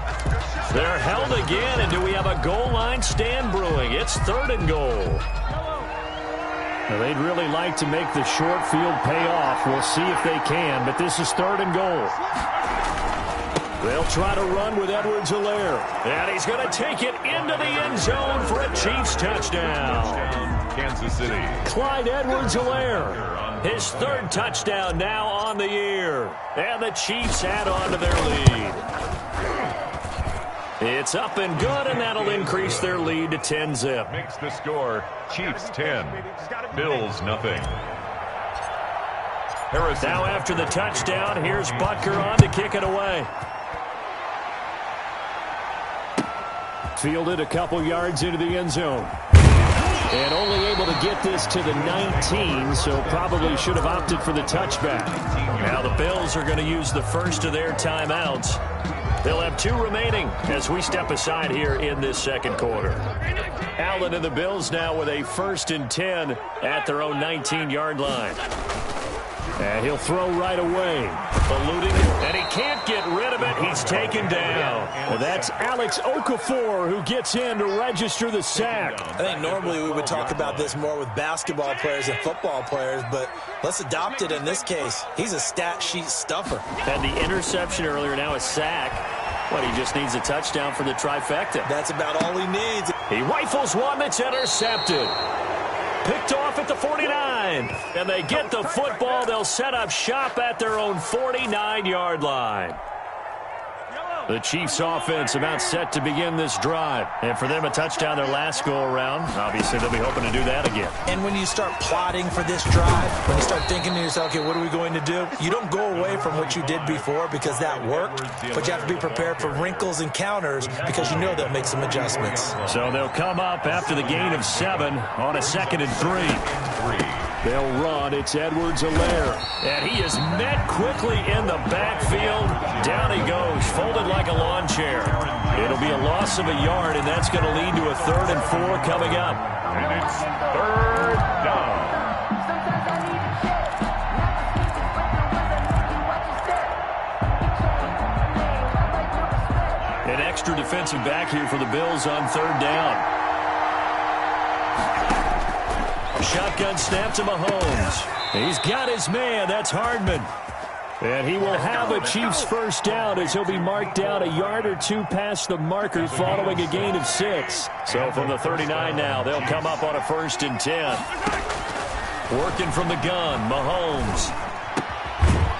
They're held again, and do we have a goal line stand brewing? It's third and goal. Now, they'd really like to make the short field pay off. We'll see if they can, but this is third and goal. They'll try to run with Edwards-Helaire. And he's going to take it into the end zone for a Chiefs touchdown. Kansas City. Clyde Edwards-Helaire. His third touchdown now on the year. And the Chiefs add on to their lead. It's up and good, and that'll increase their lead to 10-zip. Makes the score Chiefs 10, Bills nothing. Harrison. Now after the touchdown, here's Butker on to kick it away. Fielded a couple yards into the end zone. And only able to get this to the 19, so probably should have opted for the touchback. Now the Bills are going to use the first of their timeouts. They'll have 2 remaining as we step aside here in this second quarter. Allen and the Bills now with a 1st and 10 at their own 19-yard line. And he'll throw right away. Eluding it, and he can't get rid of it. He's taken down. And that's Alex Okafor who gets in to register the sack. I think normally we would talk about this more with basketball players and football players, but let's adopt it in this case. He's a stat sheet stuffer. And the interception earlier, now a sack. But he just needs a touchdown for the trifecta. That's about all he needs. He rifles one that's intercepted. Picked off at the 49. And they get the football. They'll set up shop at their own 49-yard line. The Chiefs offense about set to begin this drive. And for them, a touchdown their last go-around. Obviously, they'll be hoping to do that again. And when you start plotting for this drive, when you start thinking to yourself, okay, what are we going to do? You don't go away from what you did before because that worked, but you have to be prepared for wrinkles and counters because you know they'll make some adjustments. So they'll come up after the gain of 7 on a 2nd and 3. They'll run. It's Edwards-Helaire. And he is met quickly in the backfield. Down he goes, folded like a lawn chair. It'll be a loss of a yard, and that's going to lead to a 3rd and 4 coming up. And it's 3rd down. An extra defensive back here for the Bills on 3rd down. Shotgun snap to Mahomes. He's got his man. That's Hardman. And he will have a Chiefs first down as he'll be marked down a yard or 2 past the marker following a gain of 6. So from the 39 now, they'll come up on a 1st and 10. Working from the gun, Mahomes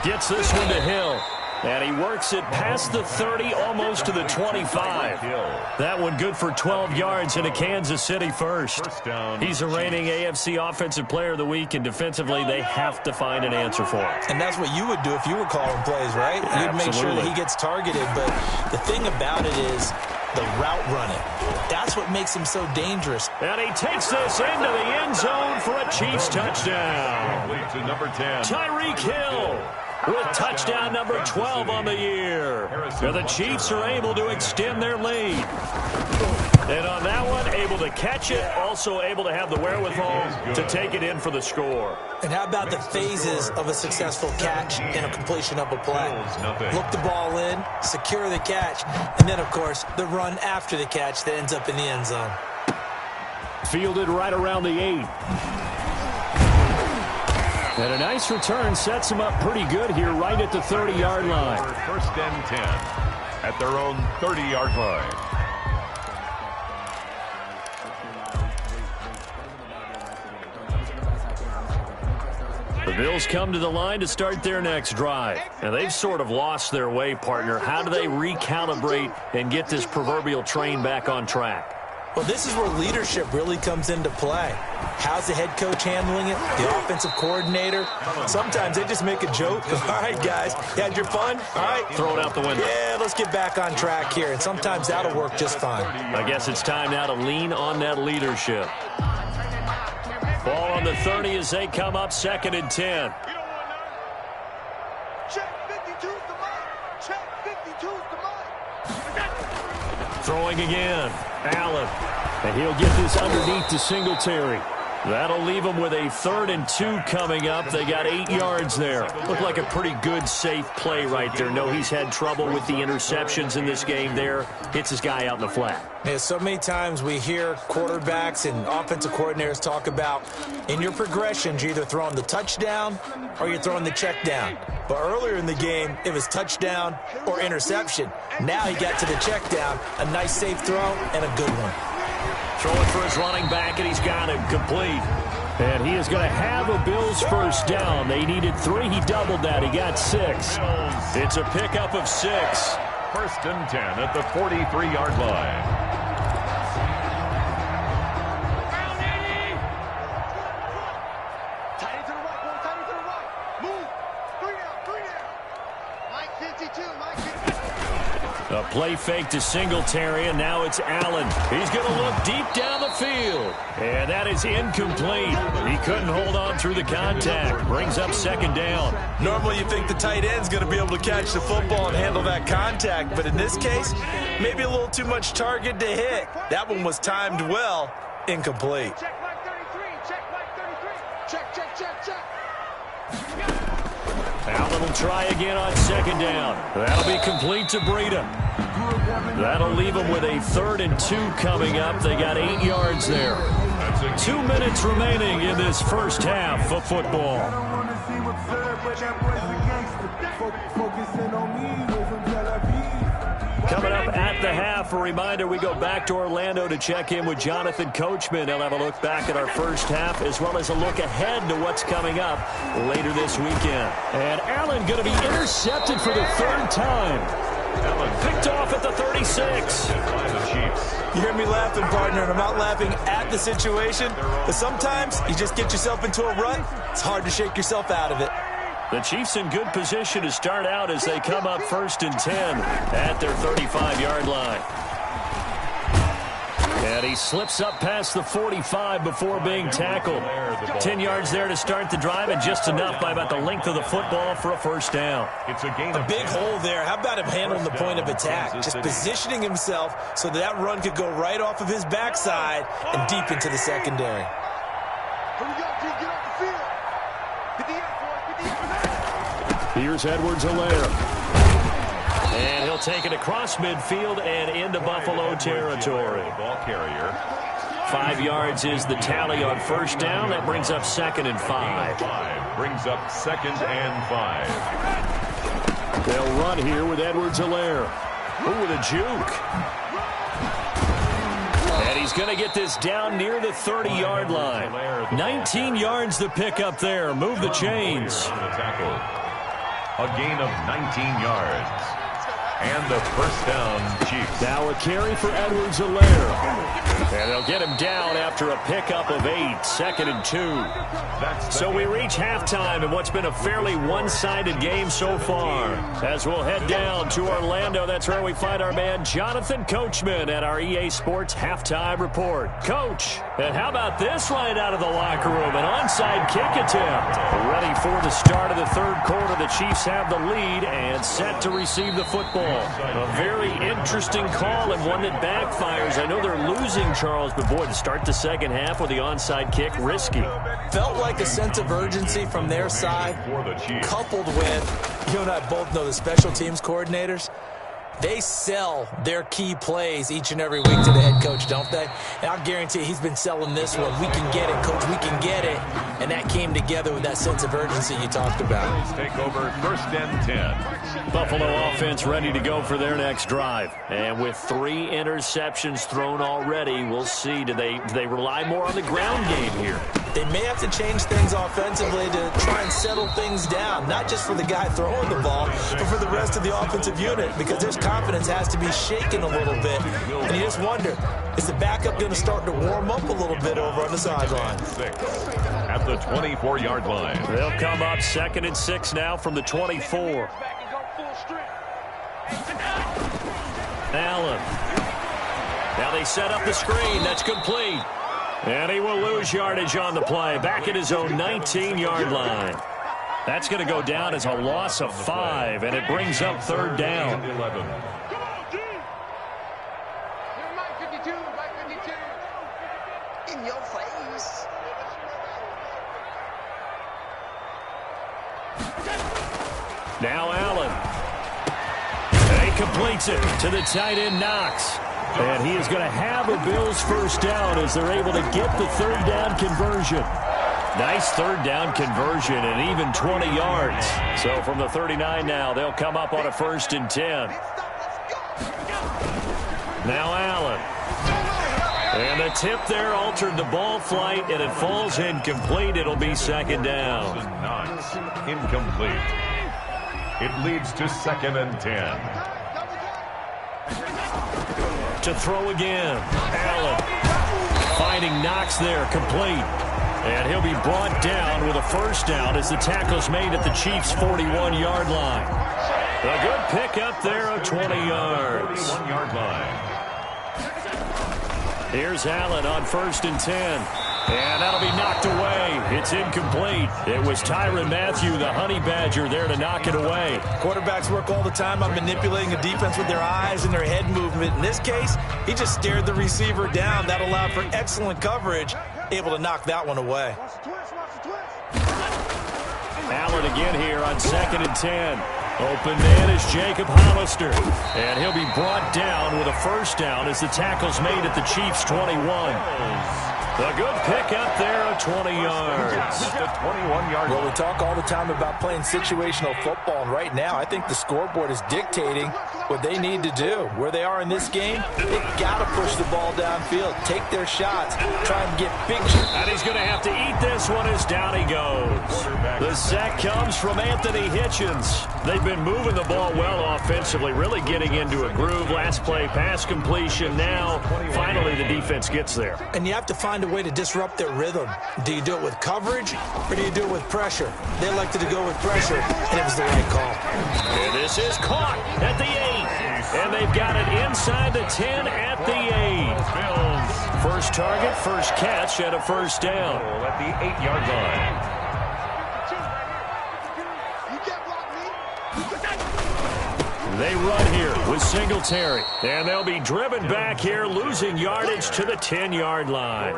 gets this one to Hill. And he works it past the 30, almost to the 25. That one good for 12 yards and a Kansas City first. He's a reigning AFC Offensive Player of the Week, and defensively they have to find an answer for it. And that's what you would do if you were calling plays, right? You'd make sure that he gets targeted. But the thing about it is the route running. That's what makes him so dangerous. And he takes this into the end zone for a Chiefs touchdown. To number 10. Tyreek Hill with touchdown number 12 on the year. And the Chiefs are able to extend their lead. And on that one, able to catch it, also able to have the wherewithal to take it in for the score. And how about the phases of a successful catch and a completion of a play? Look the ball in, secure the catch, and then, of course, the run after the catch that ends up in the end zone. Fielded right around the 8. And a nice return sets him up pretty good here right at the 30-yard line. 1st and 10 at their own 30-yard line. The Bills come to the line to start their next drive. And they've sort of lost their way, partner. How do they recalibrate and get this proverbial train back on track? Well, this is where leadership really comes into play. How's the head coach handling it? The offensive coordinator? Sometimes they just make a joke. All right, guys, you had your fun? All right. Throw it out the window. Yeah, let's get back on track here. And sometimes that'll work just fine. I guess it's time now to lean on that leadership. Ball on the 30 as they come up 2nd and 10. Check 52's the mark. Check 52's the mark. Throwing again. Allen. And he'll get this underneath to Singletary. That'll leave them with a 3rd and 2 coming up. They got 8 yards there. Looked like a pretty good, safe play right there. No, he's had trouble with the interceptions in this game there. Hits his guy out in the flat. Yeah, so many times we hear quarterbacks and offensive coordinators talk about in your progressions, you're either throwing the touchdown or you're throwing the check down. But earlier in the game, it was touchdown or interception. Now he got to the check down, a nice safe throw and a good one. Throwing for his running back, and he's got him complete. And he is going to have a Bills first down. They needed 3. He doubled that. He got 6. It's a pickup of 6. 1st and 10 at the 43-yard line. Tight to the right, boy, tight to the right. Move. 3 down. Mike 52, Mike 52. A play fake to Singletary, and now it's Allen. He's going to look deep down the field. And that is incomplete. He couldn't hold on through the contact. Brings up 2nd down. Normally you think the tight end's going to be able to catch the football and handle that contact, but in this case, maybe a little too much target to hit. That one was timed well. Incomplete. Check Mike 33. Check Mike 33. Check. Allen will try again on second down. That'll be complete to Breida. That'll leave them with a 3rd and 2 coming up. They got 8 yards there. 2 minutes remaining in this first half of football. Coming up at the half, a reminder, we go back to Orlando to check in with Jonathan Coachman. He'll have a look back at our first half as well as a look ahead to what's coming up later this weekend. And Allen going to be intercepted for the 3rd time. Allen picked off at the 36. You hear me laughing, partner, and I'm not laughing at the situation. But sometimes you just get yourself into a rut. It's hard to shake yourself out of it. The Chiefs in good position to start out as they come up 1st and 10 at their 35-yard line. And he slips up past the 45 before being tackled. 10 yards there to start the drive, and just enough by about the length of the football for a 1st down. It's a big hole there. How about him handling the point of attack? Just positioning himself so that run could go right off of his backside and deep into the secondary. Here's Edwards-Helaire. And he'll take it across midfield and into Buffalo territory. Ball carrier. 5 yards is the tally on 1st down. That brings up 2nd and 5. Brings up 2nd and 5. They'll run here with Edwards-Helaire. Ooh, with a juke. And he's going to get this down near the 30-yard line. 19 yards to pick up there. Move the chains. A gain of 19 yards. And the 1st down, Chiefs. Now a carry for Edwards-Helaire. And they'll get him down after a pickup of 8. 2nd and 2. So we reach halftime in what's been a fairly one-sided game so far. As we'll head down to Orlando, that's where we find our man Jonathan Coachman at our EA Sports Halftime Report. Coach, and how about this right out of the locker room? An onside kick attempt. Ready for the start of the 3rd quarter. The Chiefs have the lead and set to receive the football. A very interesting call and one that backfires. I know they're losing, Charles, but boy, to start the 2nd half with the onside kick, risky. Felt like a sense of urgency from their side, coupled with, you and I both know the special teams coordinators, they sell their key plays each and every week to the head coach, don't they? And I'll guarantee you he's been selling this one. We can get it, coach, we can get it. And that came together with that sense of urgency you talked about. Take over 1st and 10. Buffalo offense ready to go for their next drive. And with 3 interceptions thrown already, we'll see. Do they rely more on the ground game here? They may have to change things offensively to try and settle things down, not just for the guy throwing the ball, but for the rest of the offensive unit, because their confidence has to be shaken a little bit. And you just wonder, is the backup going to start to warm up a little bit over on the sideline? At the 24-yard line. They'll come up 2nd and 6 now from the 24. Allen. Now they set up the screen. That's complete. And he will lose yardage on the play. Back at his own 19-yard line. That's going to go down as a loss of 5, and it brings up 3rd down. 11. In your face. Now Allen. And he completes it to the tight end, Knox. And he is going to have a Bills 1st down as they're able to get the 3rd down conversion. Nice 3rd down conversion and even 20 yards. So from the 39 now, they'll come up on a 1st and 10. Now Allen. And the tip there altered the ball flight, and it falls incomplete. It'll be 2nd down. Knox, incomplete. It leads to 2nd and 10. To throw again. Allen finding Knox there, complete. And he'll be brought down with a 1st down as the tackle's made at the Chiefs' 41-yard line. A good pickup there of 20 yards. 41-yard line. Here's Allen on 1st and 10. And that'll be knocked away. It's incomplete. It was Tyrann Mathieu, the Honey Badger, there to knock it away. Quarterbacks work all the time on manipulating a defense with their eyes and their head movement. In this case, he just stared the receiver down. That allowed for excellent coverage, able to knock that one away. Allen again here on 2nd and 10. Open man is Jacob Hollister. And he'll be brought down with a first down as the tackle's made at the Chiefs' 21. A good pick up there of 20 yards. The 21-yard Well, we talk all the time about playing situational football, and right now I think the scoreboard is dictating what they need to do. Where they are in this game, they've got to push the ball downfield, take their shots, try and get big shots. And he's going to have to eat this one as down he goes. The sack comes from Anthony Hitchens. They've been moving the ball well offensively, really getting into a groove. Last play, pass completion. Now, finally, the defense gets there. And you have to find a way to disrupt their rhythm. Do you do it with coverage, or do you do it with pressure? They elected to go with pressure, and it was the right call. And this is caught at the 8. And they've got it inside the 10 at the 8. First target, first catch, and a first down. at the 8-yard line. They run here with Singletary. And they'll be driven back here, losing yardage to the 10-yard line.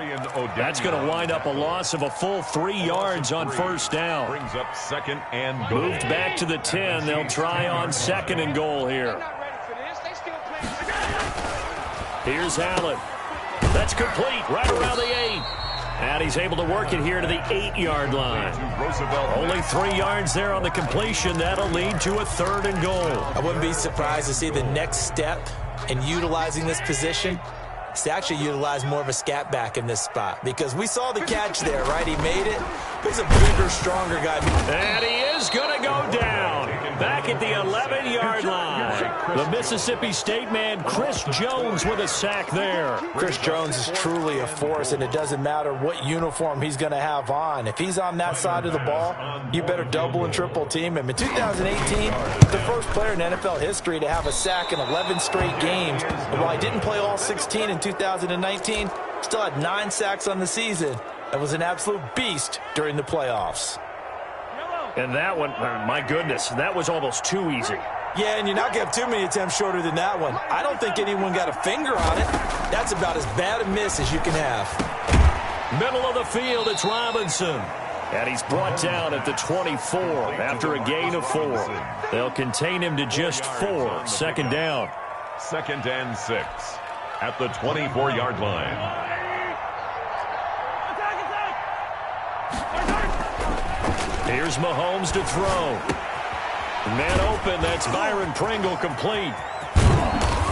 That's going to wind up a loss of a full 3 yards on first down. Brings up 2nd and goal. Moved back to the 10. They'll try on 2nd and goal here. Here's Allen. That's complete right around the 8. And he's able to work it here to the 8-yard line. Only 3 yards there on the completion. That'll lead to a 3rd and goal. I wouldn't be surprised to see the next step in utilizing this position is to actually utilize more of a scat back in this spot. Because we saw the catch there, right? He made it. He's a bigger, stronger guy. And he is going to go down. Back at the 11-yard line. The Mississippi State man, Chris Jones, with a sack there. Chris Jones is truly a force, and it doesn't matter what uniform he's going to have on. If he's on that side of the ball, you better double and triple team him. In 2018, the first player in NFL history to have a sack in 11 straight games. And while he didn't play all 16 in 2019, still had 9 sacks on the season. That was an absolute beast during the playoffs. And that one, my goodness, that was almost too easy. Yeah, and you're not going to have too many attempts shorter than that one. I don't think anyone got a finger on it. That's about as bad a miss as you can have. Middle of the field, it's Robinson. And he's brought down at the 24 after a gain of 4. They'll contain him to just 4. 2nd down. 2nd and 6 at the 24-yard line. Here's Mahomes to throw. Man open, that's Byron Pringle complete.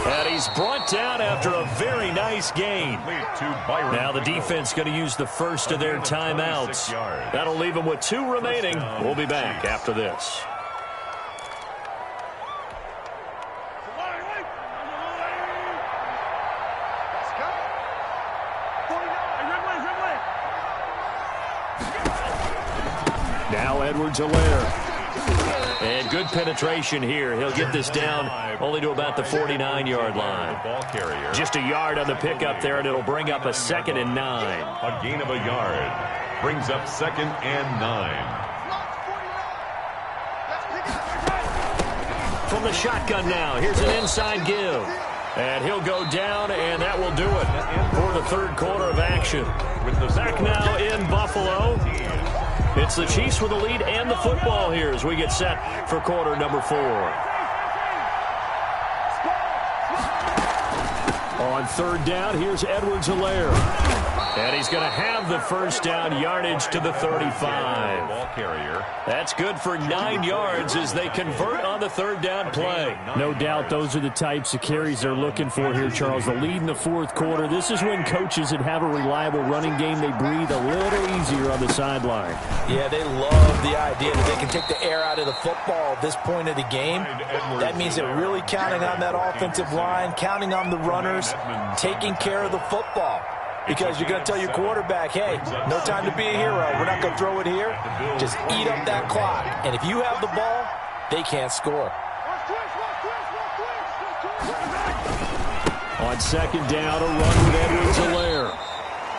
And he's brought down after a very nice gain. Now the defense going to use the first of their timeouts. That'll leave them with 2 remaining. We'll be back after this. Now Edwards-Helaire. And good penetration here. He'll get this down only to about the 49-yard line. Just a yard on the pickup there, and it'll bring up a 2nd and 9. A gain of a yard. Brings up 2nd and 9. From the shotgun now, here's an inside give. And he'll go down, and that will do it for the 3rd quarter of action. Back now in Buffalo. It's the Chiefs with the lead and the football here as we get set for quarter number 4. On 3rd down, here's Edwards-Helaire. And he's going to have the first down, yardage to the 35. Ball carrier. That's good for 9 yards as they convert on the 3rd down play. No doubt those are the types of carries they're looking for here, Charles. The lead in the 4th quarter. This is when coaches that have a reliable running game, they breathe a little easier on the sideline. Yeah, they love the idea that they can take the air out of the football at this point of the game. That means they're really counting on that offensive line, counting on the runners, taking care of the football. Because you're going to tell your quarterback, hey, no time to be a hero. We're not going to throw it here. Just eat up that clock. And if you have the ball, they can't score. On 2nd down, a run with Edwards-Helaire.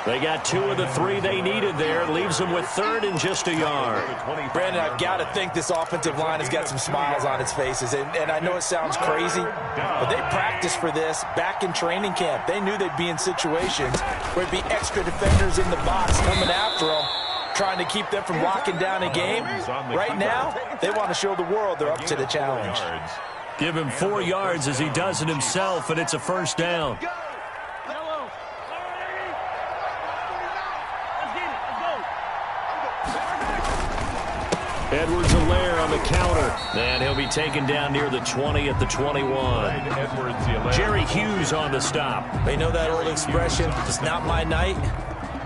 They got 2 of the 3 they needed there. Leaves them with 3rd and just a yard. Brandon, I've got to think this offensive line has got some smiles on its faces. And I know it sounds crazy, but they practiced for this back in training camp. They knew they'd be in situations where it'd be extra defenders in the box coming after them, trying to keep them from locking down a game. Right now, they want to show the world they're up to the challenge. Give him 4 yards as he does it himself, and it's a first down. Edwards-Helaire on the counter, and he'll be taken down near the 20 at the 21. Jerry Hughes on the stop. They know that old expression, it's not my night.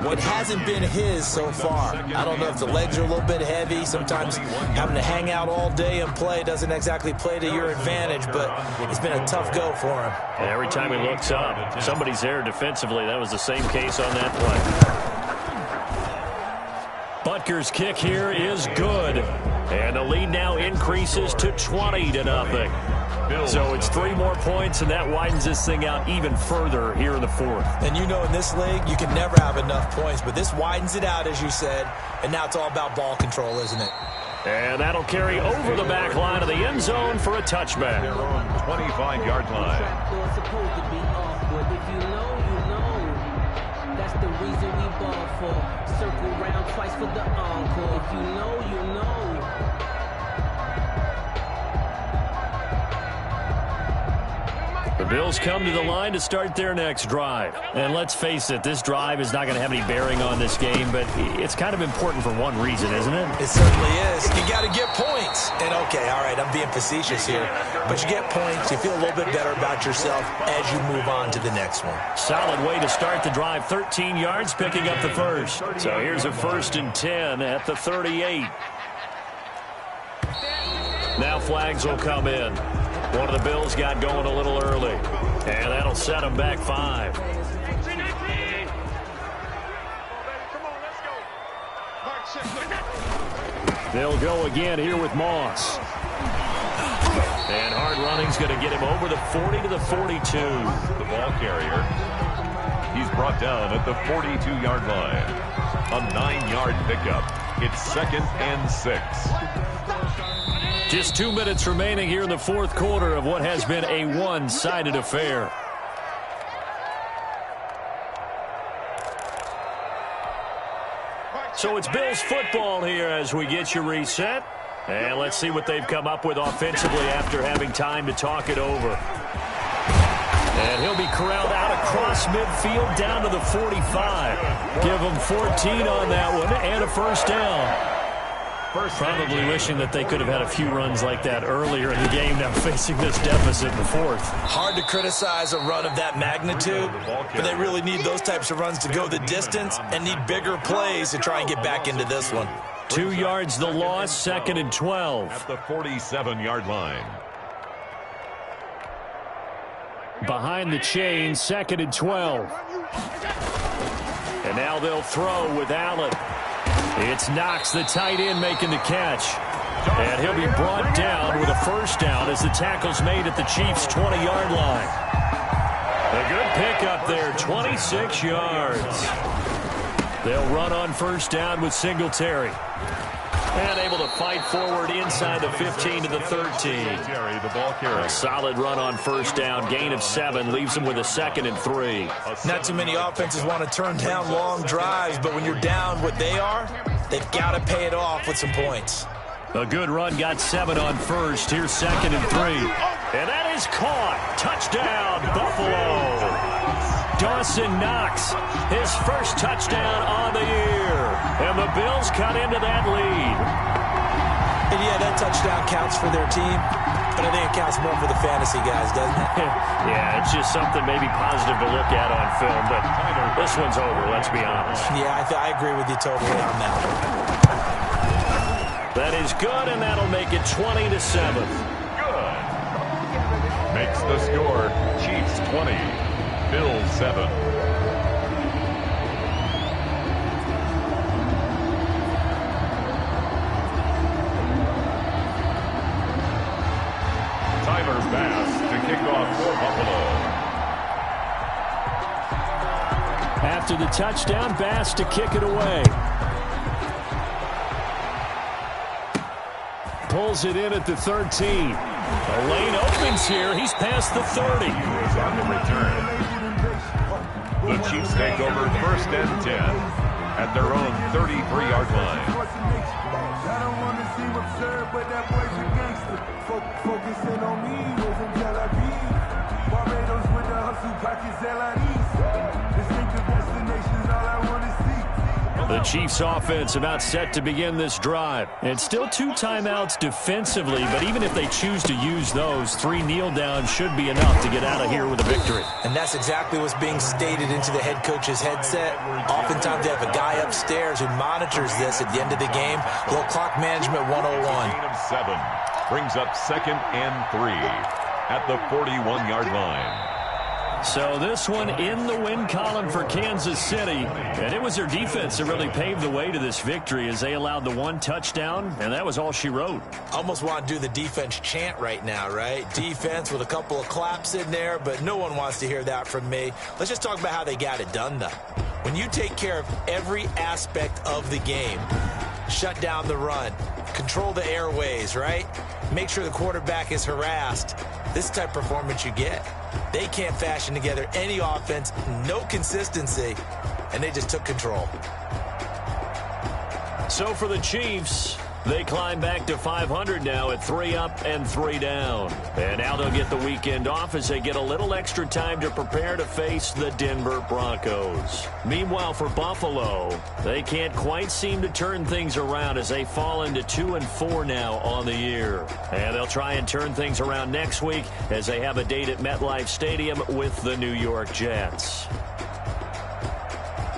It hasn't been his so far. I don't know if the legs are a little bit heavy. Sometimes having to hang out all day and play doesn't exactly play to your advantage, but it's been a tough go for him. And every time he looks up, somebody's there defensively. That was the same case on that play. Butker's kick here is good. And the lead now increases to 20-0. So it's 3 more points, and that widens this thing out even further here in the fourth. And you know in this league, you can never have enough points, but this widens it out, as you said, and now it's all about ball control, isn't it? And that'll carry over the back line of the end zone for a touchback. Their own 25-yard line. That's the reason we ball for. Circle round twice for the encore. If you know, you know. The Bills come to the line to start their next drive. And let's face it, this drive is not going to have any bearing on this game, but it's kind of important for one reason, isn't it? It certainly is. You got to get points. And okay, all right, I'm being facetious here, but you get points, you feel a little bit better about yourself as you move on to the next one. Solid way to start the drive, 13 yards, picking up the first. So here's a 1st and 10 at the 38. Now flags will come in. One of the Bills got going a little early, and that'll set them back 5. They'll go again here with Moss. And hard running's going to get him over the 40 to the 42. The ball carrier. He's brought down at the 42-yard line. A 9-yard pickup. It's 2nd and 6. Just 2 minutes remaining here in the fourth quarter of what has been a one-sided affair. So it's Bills football here as we get you reset. And let's see what they've come up with offensively after having time to talk it over. And he'll be corralled out across midfield down to the 45. Give him 14 on that one and a first down. Probably wishing that they could have had a few runs like that earlier in the game, now facing this deficit in the fourth. Hard to criticize a run of that magnitude, but they really need those types of runs to go the distance and need bigger plays to try and get back into this one. 2 yards the loss, 2nd and 12. At the 47-yard line. Behind the chain, 2nd and 12. And now they'll throw with Allen. It's Knox, the tight end, making the catch. And he'll be brought down with a first down as the tackle's made at the Chiefs' 20-yard line. A good pickup there, 26 yards. They'll run on first down with Singletary. And able to fight forward inside the 15 to the 13. The ball carrier. A solid run on first down. Gain of 7 leaves them with a 2nd and 3. Not too many offenses want to turn down long drives, but when you're down what they are, they've got to pay it off with some points. A good run, got 7 on first. Here's 2nd and 3. And that is caught. Touchdown, Buffalo. Dawson Knox, his first touchdown on the year. And the Bills cut into that lead. And yeah, that touchdown counts for their team, but I think it counts more for the fantasy guys, doesn't it? Yeah, it's just something maybe positive to look at on film, but this one's over, let's be honest. Yeah, I agree with you totally on that one. That is good, and that'll make it 20-7. Good. Makes the score Chiefs 20, Bills 7. Tyler Bass to kick off for Buffalo. After the touchdown, Bass to kick it away. Pulls it in at the 13. The lane opens here. He's past the 30. On the return. The Chiefs take over 1st and 10. at their own 33-yard line. I don't want to seem absurd, but that boy's a gangster. Focusing on me, way from Tel Aviv. Barbados with the hustle, pockets aLlMiGhT1282's. Distinctive destinations, all I want to see. The Chiefs offense about set to begin this drive. It's still 2 timeouts defensively, but even if they choose to use those, 3 kneel downs should be enough to get out of here with a victory. And that's exactly what's being stated into the head coach's headset. Oftentimes they have a guy upstairs who monitors this at the end of the game. Little clock management 101. Gain of 7 brings up 2nd and 3 at the 41-yard line. So this one in the win column for Kansas City. And it was their defense that really paved the way to this victory as they allowed the 1 touchdown, and that was all she wrote. Almost want to do the defense chant right now, right? Defense with a couple of claps in there, but no one wants to hear that from me. Let's just talk about how they got it done, though. When you take care of every aspect of the game, shut down the run, control the airways, right? Make sure the quarterback is harassed. This type of performance you get. They can't fashion together any offense, no consistency, and they just took control. So for the Chiefs, they climb back to 500 now at 3 up and 3 down. And now they'll get the weekend off as they get a little extra time to prepare to face the Denver Broncos. Meanwhile, for Buffalo, they can't quite seem to turn things around as they fall into 2-4 now on the year. And they'll try and turn things around next week as they have a date at MetLife Stadium with the New York Jets.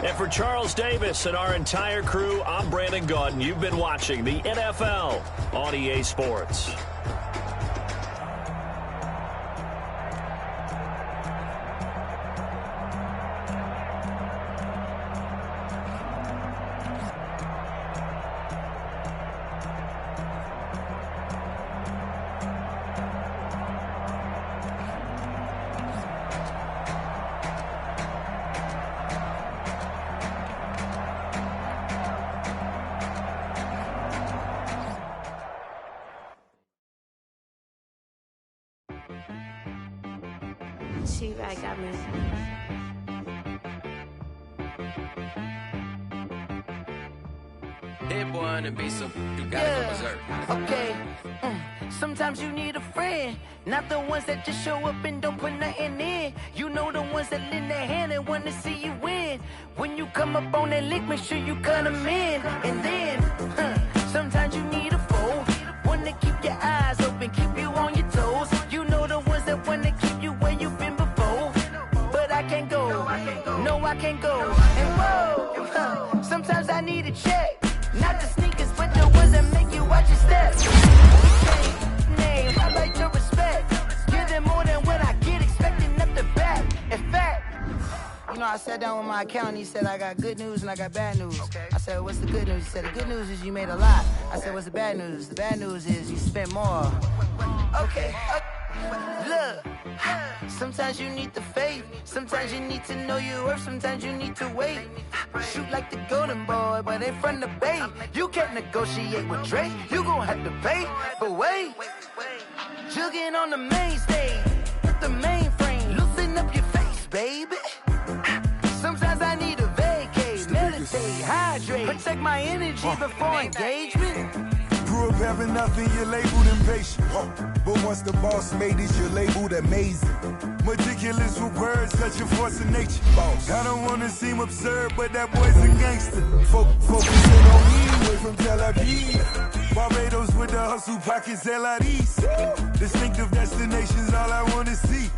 And for Charles Davis and our entire crew, I'm Brandon Gaudin. You've been watching the NFL on EA Sports. She got me. Hit boy on the beat, so you gotta go berserk. Okay. Sometimes you need a friend, not the ones that just show up and don't put nothing in. You know the ones that lend their hand and want to see you win. When you come up on that lick, make sure you cut them in. And then, sometimes you need a foe, one to keep your eyes open, keep you on your toes. You know the ones that want to keep you where you've been before. But I can't go, no I can't go. And whoa, sometimes I need a check, not the sneakers, but the ones that make you watch your steps. Name, I like your respect. Give them more than what I get, expecting up the back. In fact, you know, I sat down with my accountant. He said, I got good news and I got bad news. Okay. I said, what's the good news? He said, the good news is you made a lot. I said, what's the bad news? The bad news is you spent more. Okay. Look, sometimes you need the faith. Sometimes you need to know your worth. Sometimes you need to wait. Shoot like the golden boy, but in front of bait. You can't negotiate with Drake. You gon' have to pay. But wait, jugging on the main stage with the mainframe. Loosen up your face, baby. Sometimes I need a vacate, meditate, hydrate, protect my energy before engagement. Grew up having nothing, you're labeled impatient. But once the boss made it, you're labeled amazing. Meticulous with words, such a force of nature. I don't want to seem absurd, but that boy's a gangster. Focusing on me, way from Tel Aviv. Barbados with the hustle, pockets aLlMiGhT1282's. Distinctive destinations, all I want to see.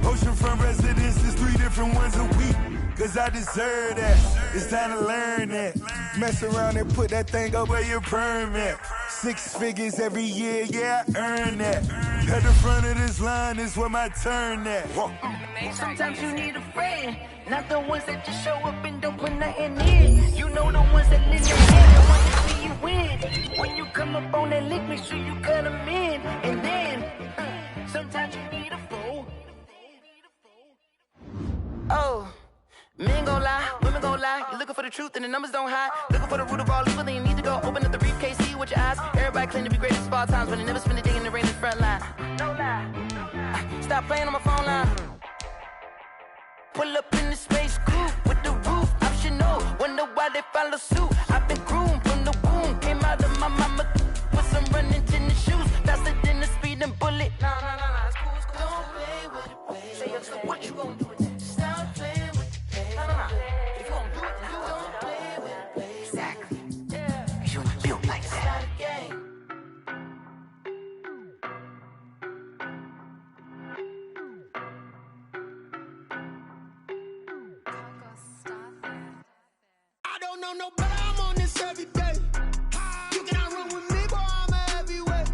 Oceanfront residences, 3 different ones a week. Cause I deserve that, it's time to learn that. Mess around and put that thing up where your permit. 6 figures every year, yeah, I earn that. At the front of this line is where my turn at. Sometimes you need a friend, not the ones that just show up and don't put nothing in. You know the ones that lend their hand and want to see you win. When you come up on that lick, make sure you cut them in. And then, sometimes you need a foe. Oh. Men gon' lie, women gon' lie. You're looking for the truth and the numbers don't hide. Looking for the root of all evil, then you need to go open up the briefcase, see with your eyes. Everybody claim to be great at all times, but they never spend a day in the rain in the front line. No lie. Stop playing on my phone line. Pull up in the space coupe with the roof optional. Wonder why they follow suit. I've been groomed from the womb. Came out of my mama with some running tennis shoes. Faster than the speeding bullet. Nah, it's cool, it's cool. Don't play with it, baby. Say so what you gonna do with it? Stop playing with it, baby. Nah. If you gonna do it, then don't play with it, baby. Exactly. Yeah. Cause you ain't built like that. I don't know no better, I'm on this every day. You cannot run with me, boy, I'm a heavyweight.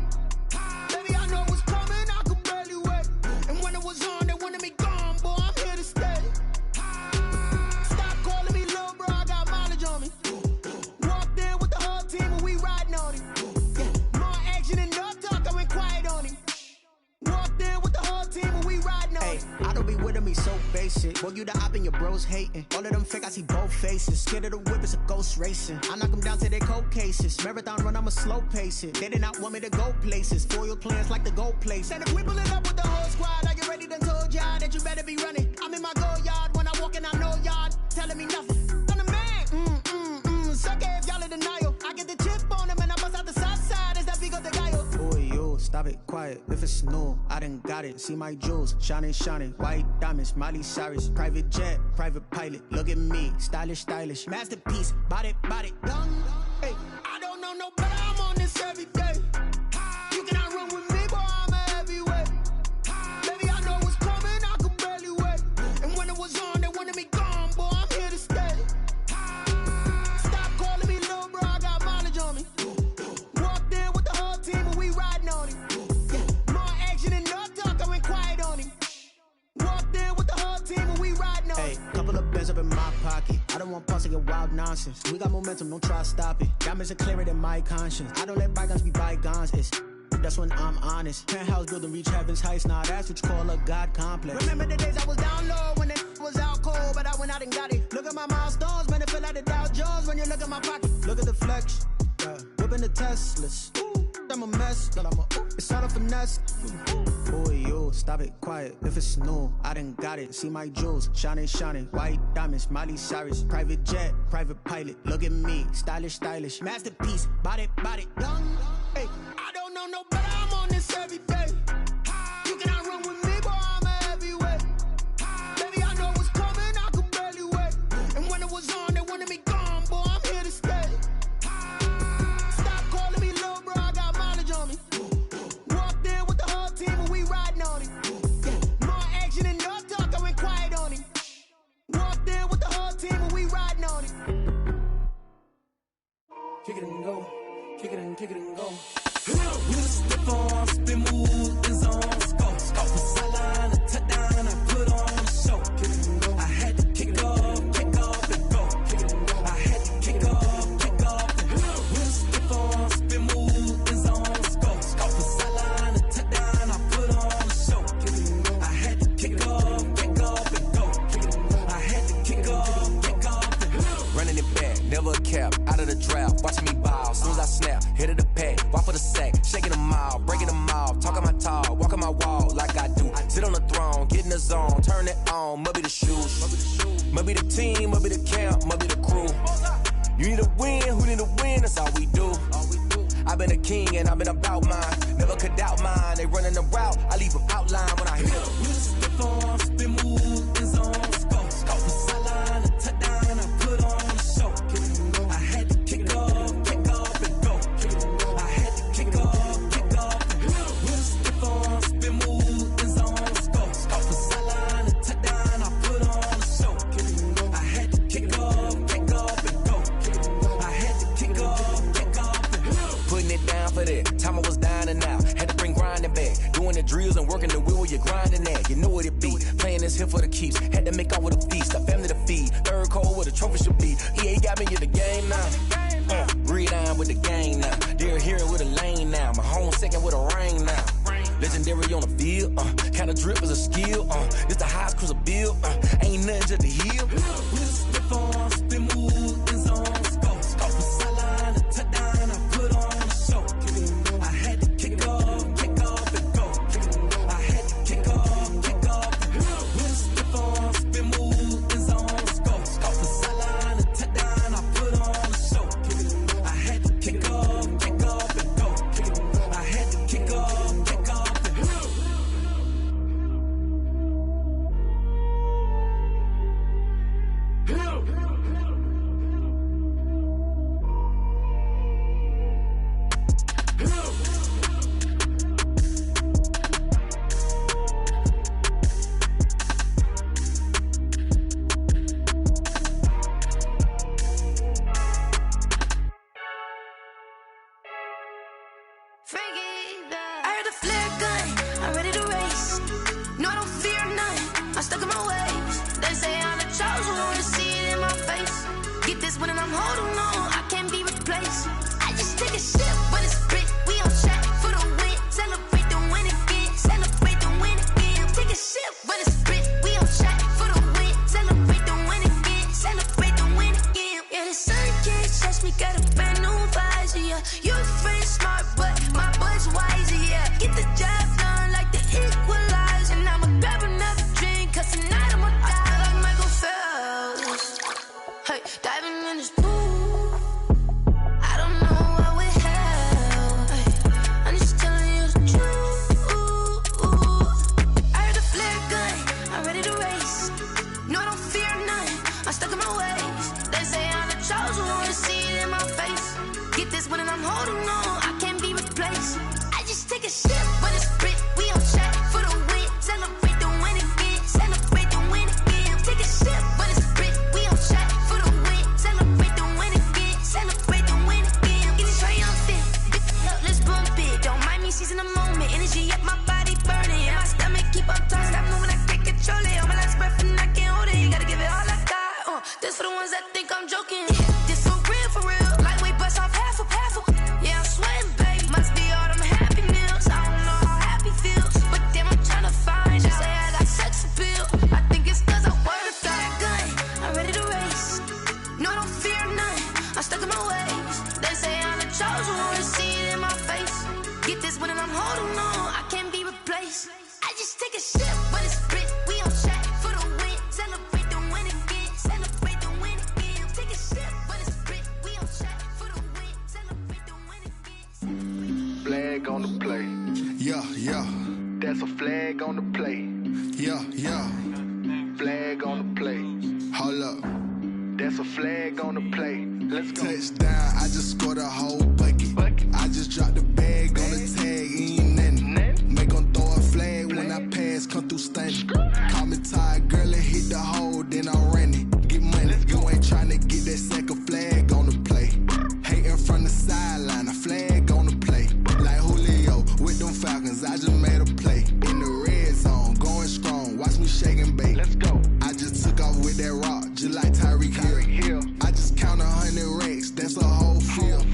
Baby, I know what's coming, I could barely wait. And when it was on, they wanted me gone, boy, I'm here to stay. Stop calling me little bro, I got mileage on me. Walked in with the whole team and we riding on him. Yeah, more action and no talk, I went quiet on him. Walked in with the whole team and we riding on him. I don't be with me so basic. Boy, you the op and your bros hating. All of them fake, I see both faces. Scared of the whip, it's a ghost racing. I knock them down to their cold cases. Marathon run, I'ma slow pace it. They did not want me to go places. Foil plans like the gold place. And if we pulling up with the whole squad, are you ready? Done told y'all that you better be running. I'm in my go yard. When I walk in, I know y'all telling me nothing. I'm the man. Suck it if y'all in denial. I get the chip on them and I bust out the south side. Is that big of the guy? Boy, yo, stop it, quiet. If it's new, I done got it. See my jewels, shining. White diamonds, Miley Cyrus. Private jet, private pilot. Look at me, stylish. Masterpiece, body, young. Hey, I don't know no better, I'm on this every day. You cannot run with me, boy, I'm a heavyweight. Baby, I know what's coming, I could barely wait. And when it was on, they wanted me gone, boy, I'm here to stay. Stop calling me little bro, I got mileage on me. Walked in with the whole team and we riding on him. Yeah, more action and no talk, I went quiet on him. Walked in with the whole team and we riding on him. Couple of bands up in my pocket. I don't want pause to get wild nonsense. We got momentum, don't try to stop it. Diamonds are clearer than my conscience. I don't let bygones be bygones. That's when I'm honest. Penthouse building reach heaven's heights. Nah, that's what you call a God complex. Remember the days I was down low when it was out cold, but I went out and got it. Look at my milestones, man, it feel like the Dow Jones when you look at my pocket. Look at the flex, whipping the Teslas. I'm a mess, but it's all a finesse. Boy, yo, stop it, quiet. If it's new, I done got it. See my jewels, shining. White diamonds, Miley Cyrus. Private jet, private pilot. Look at me, stylish. Masterpiece, body, young. Hey, I don't know no better, I'm on this every day. You cannot run with me, boy, I'm a heavyweight. Baby, I know what's coming, I could barely wait. And when it was on, they wanted me gone, boy, I'm here to stay. Stop calling me little bro, I got mileage on me. Walked in with the whole team and we riding on him. Yeah, more action and no talk, I went quiet on him. Walked in with the whole team and we riding on him. Kick it and go. Kick it and go. With a stiff arm, spin move, is on scope. From sideline to touchdown, I put on the show. Kick it and go. I had to kick off and go. Kick it and go. I had to kick off and go. With a stiff arm, spin move, is on scope. From sideline to touchdown, I put on the show. Kick it and go. I had to kick off and go. Kick it and go. I had to kick off and go. Running it back, never a cap, out of the draft, watching me ball. Soon as I snap, hit of the pack, walk for the sack, shaking them out, breaking them off, talking my talk, walking my wall like I do. Sit on the throne, get in the zone, turn it on, must be the shoes, must be the team, must be the camp, must be the crew. You need a win, who need a win, that's all we do. I've been a king and I've been about mine, never could doubt mine. They running the route, I leave them outline when I hit them. With a stiff arm, spin move, is on scope. From sideline to touchdown, I put on the show. I had to kick off and go. I had to kick off. With a stiff arm, spin move, is on scope. From sideline to touchdown, I put on the show. I had to kick off and go. I had to kick off and go. Putting it down for that, time I was dying and out. Had to bring grinding back, doing the drills and working the wheel where you're grinding at. You know what it be, playing this here for the keeps. Had to make out with a feast, a family to feed. Third cold where the trophy should be. EA got me in the game now. Read on with the game now. They're here with a lane now. My home second with a ring now. Legendary on the field, kind of drip is a skill. This the highest cruiser bill, ain't nothing just to heal. With a stiff arm, spin move, is on scope. From sideline to touchdown, I put on the show. I had to kick off and go. I had to kick off. With a stiff arm, spin move, is on scope. From sideline to touchdown, I put stuck in my ways. They say I'm the chosen one, see it in my face. Get this one and I'm holding on, I can't be replaced. I just take a sip, but it's Brit, we on track for the win. Celebrate the win again, celebrate the win again. Take a sip, but it's Brit, we on track for the win. Celebrate the win again, celebrate the win again. Get it triumphant, let's bump it. Don't mind me seizing the moment, energy up my body burning. And my stomach keep up tight, stop moving, I can't control it. On my last breath and I can't hold it, you gotta give it all I got. This for the ones that think I'm joking. This for real, lightweight bust off half a. Yeah, I'm sweating, babe, must be all them happy meals. I don't know how happy feels, but damn, I'm trying to find you. Say I got sex appeal, I think it's cause I work that gun. I'm ready to race, no, I don't fear none. I'm stuck in my ways. They say I'm the chosen one, see it in my face. Get this one and I'm holding on, I can't be replaced. I just take a sip, but it's Brit, we on track for the win. Celebrate the win again, celebrate the win again. Take a sip, but it's Brit, we on track for the win. Celebrate the win again. Flag on the play. Yeah. That's a flag on the play. Yeah. Flag on the play. Hold up. That's a flag on the play. Let's go. Touchdown, I just scored a whole bucket. I just dropped the bag on the tag, ain't nothing. Make 'em throw a flag when I pass, come through stunning. Call me tired, girl, and hit the hole, then I'm running. Get money, you ain't tryna get that second flag on the play. Hating from the sideline, a flag on the play. Like Julio with them Falcons, I just made a play. In the red zone, going strong, watch me shake and bake. Let's go. I just took off with that rock, just like Tyreek Hill. I just count 100 racks, that's a whole field.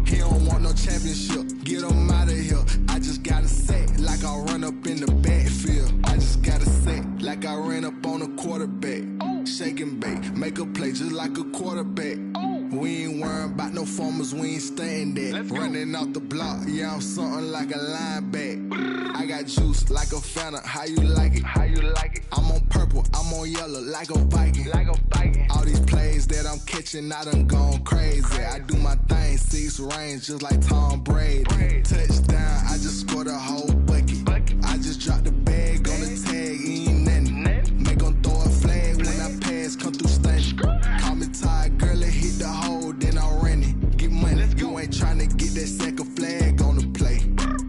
He don't want no championship, get him out of here. I just gotta set like I run up in the backfield. I just gotta set like I ran up on a quarterback. Shake and bake, make a play just like a quarterback. We ain't worrying about no formers, we ain't staying there. Running off the block, yeah, I'm something like a linebacker. I got juice like a Fanta, how you like it? I'm on purple, I'm on yellow like a Viking. All these plays that I'm catching, I done gone crazy. I do my thing, 6 range just like Tom Brady. Touchdown, I just scored a whole bucket. I just dropped the bag on the tag, ain't nothing. Make 'em throw a flag when I pass, come through stunning. Call me tired, girl, and hit the hole, then I'm running. Get money, you ain't tryna get that second flag on the play.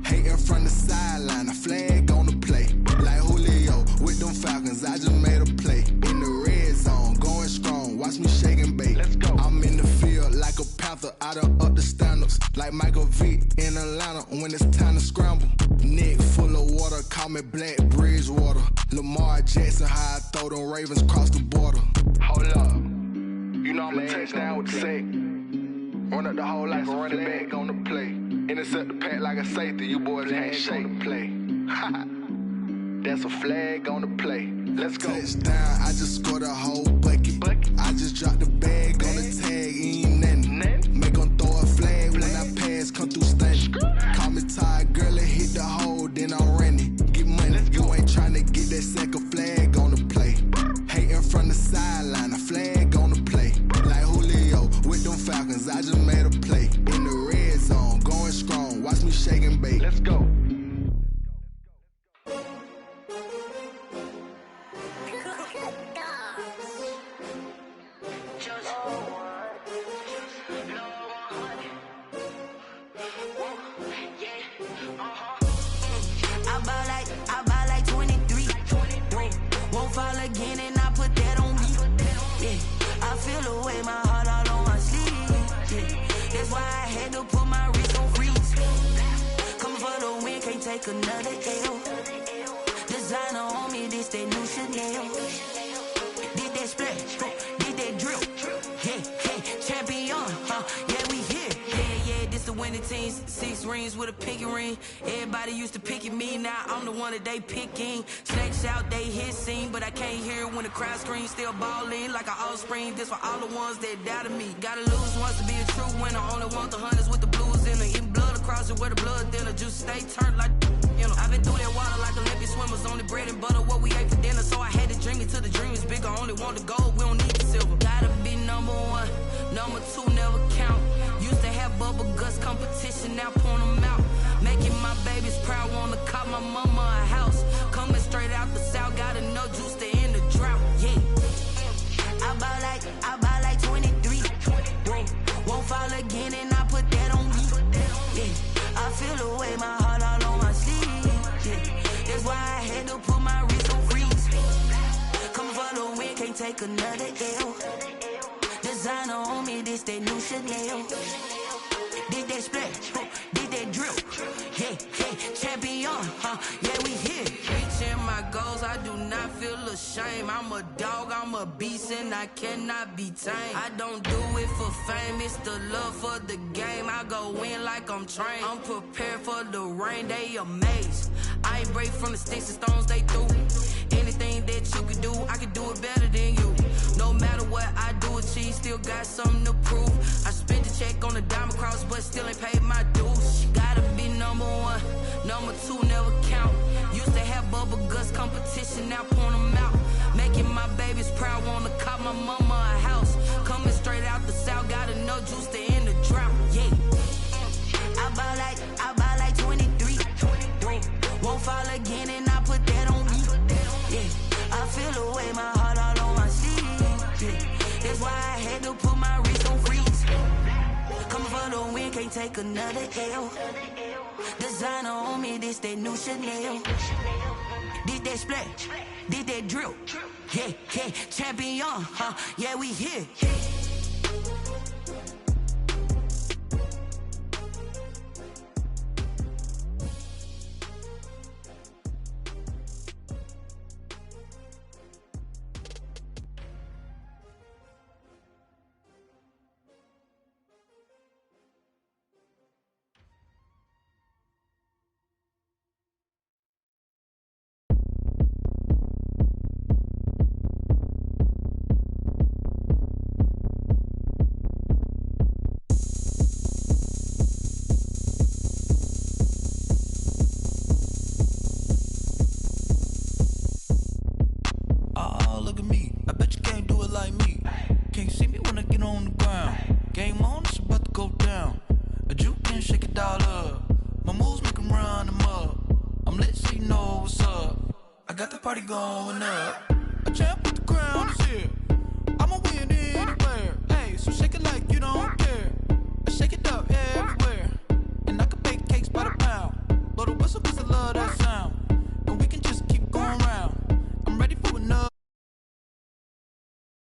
Hating from the sideline, a flag on the play. Like Julio with them Falcons, I just made a play. In the red zone, going strong, watch me shake and bake. Let's go. I'm in the field like a panther, I done up the standards. Like Michael Vick in Atlanta when it's time to scramble. Neck full of water, call me Black Bridgewater. Lamar Jackson, how I throw them Ravens cross the border. Hold up. You know I'm a touchdown with the sack. Run up the whole like a running back on the play. Intercept the pack like a safety, you boys ain't shake the play. That's a flag on the play. Let's go. Touchdown, I just scored a whole bucket. I just dropped the bag on the tag, ain't nothing. Make 'em throw a flag when I pass, come through stunning. Call me tired, girl, and hit the hole, then I'm running. Get money, you ain't tryna get that second flag on the play. Hating from the sideline, a flag on the play. Like Julio with them Falcons, I just made a play. In the red zone, going strong, watch me shake and bake. Let's go. I buy like 23. Won't fall again and I put that on me. Yeah, I feel the way, my heart all on my sleeve. Yeah, that's why I had to put my wrist on freeze. Coming for the win, can't take another L. Designer on me, this that new Chanel. Did that split, did that drill. Yeah, champion, yeah, we here. Yeah, this the winning team. 6 rings with a pinky ring. Everybody used to pick at me, now I'm the one that they picking. Snakes out, they hit scene, but I can't hear it when the crowd screams. Still ballin' like an offspring. This for all the ones that doubted me. Gotta lose once to be a true winner. Only want the hunters with the blues in it. Eating blood across it where the blood thinner. Juice stay turned like, you know. I've been through that water like Olympic swimmers. Only bread and butter, what we ate for dinner. So I had to dream it till the dream is bigger. Only want the gold, we don't need the silver. Gotta be number 1, number 2 never count. Used to have bubble guts competition, now point them out. Making my babies proud, wanna call my mama a house. Coming straight out the south, got enough juice to end the drought, yeah. I buy like can't take another L. Designer on me, this that new Chanel. Did that splash, did that drill. Yeah, champion, yeah, we here. Reaching my goals, I do not feel ashamed. I'm a dog, I'm a beast, and I cannot be tamed. I don't do it for fame, it's the love for the game. I go in like I'm trained. I'm prepared for the rain, they amazed. I ain't break from the sticks and stones they threw. Anything that you can do, I can do it better than you. No matter what I do achieve, still got something to prove. I spent the check on the diamond cross, but still ain't paid my dues. Gotta be number one, number two never count. Used to have bubble guts competition, now point them out. Making my babies proud, wanna cop my mama a house. Coming straight out the south, got enough juice to end the drought. Yeah, I buy like 23. Won't fall again, and I put that on me. Yeah, I feel away, my heart all on my sleeve. Yeah, that's why I had to put my wrist on freeze. Coming for the win, can't take another L. Designer on me, this that new Chanel. Did that splash, did that drill. Yeah, champion, yeah, we here. Party going up. A champ with the crown is here. I'ma win anywhere. Hey, so shake it like you don't care.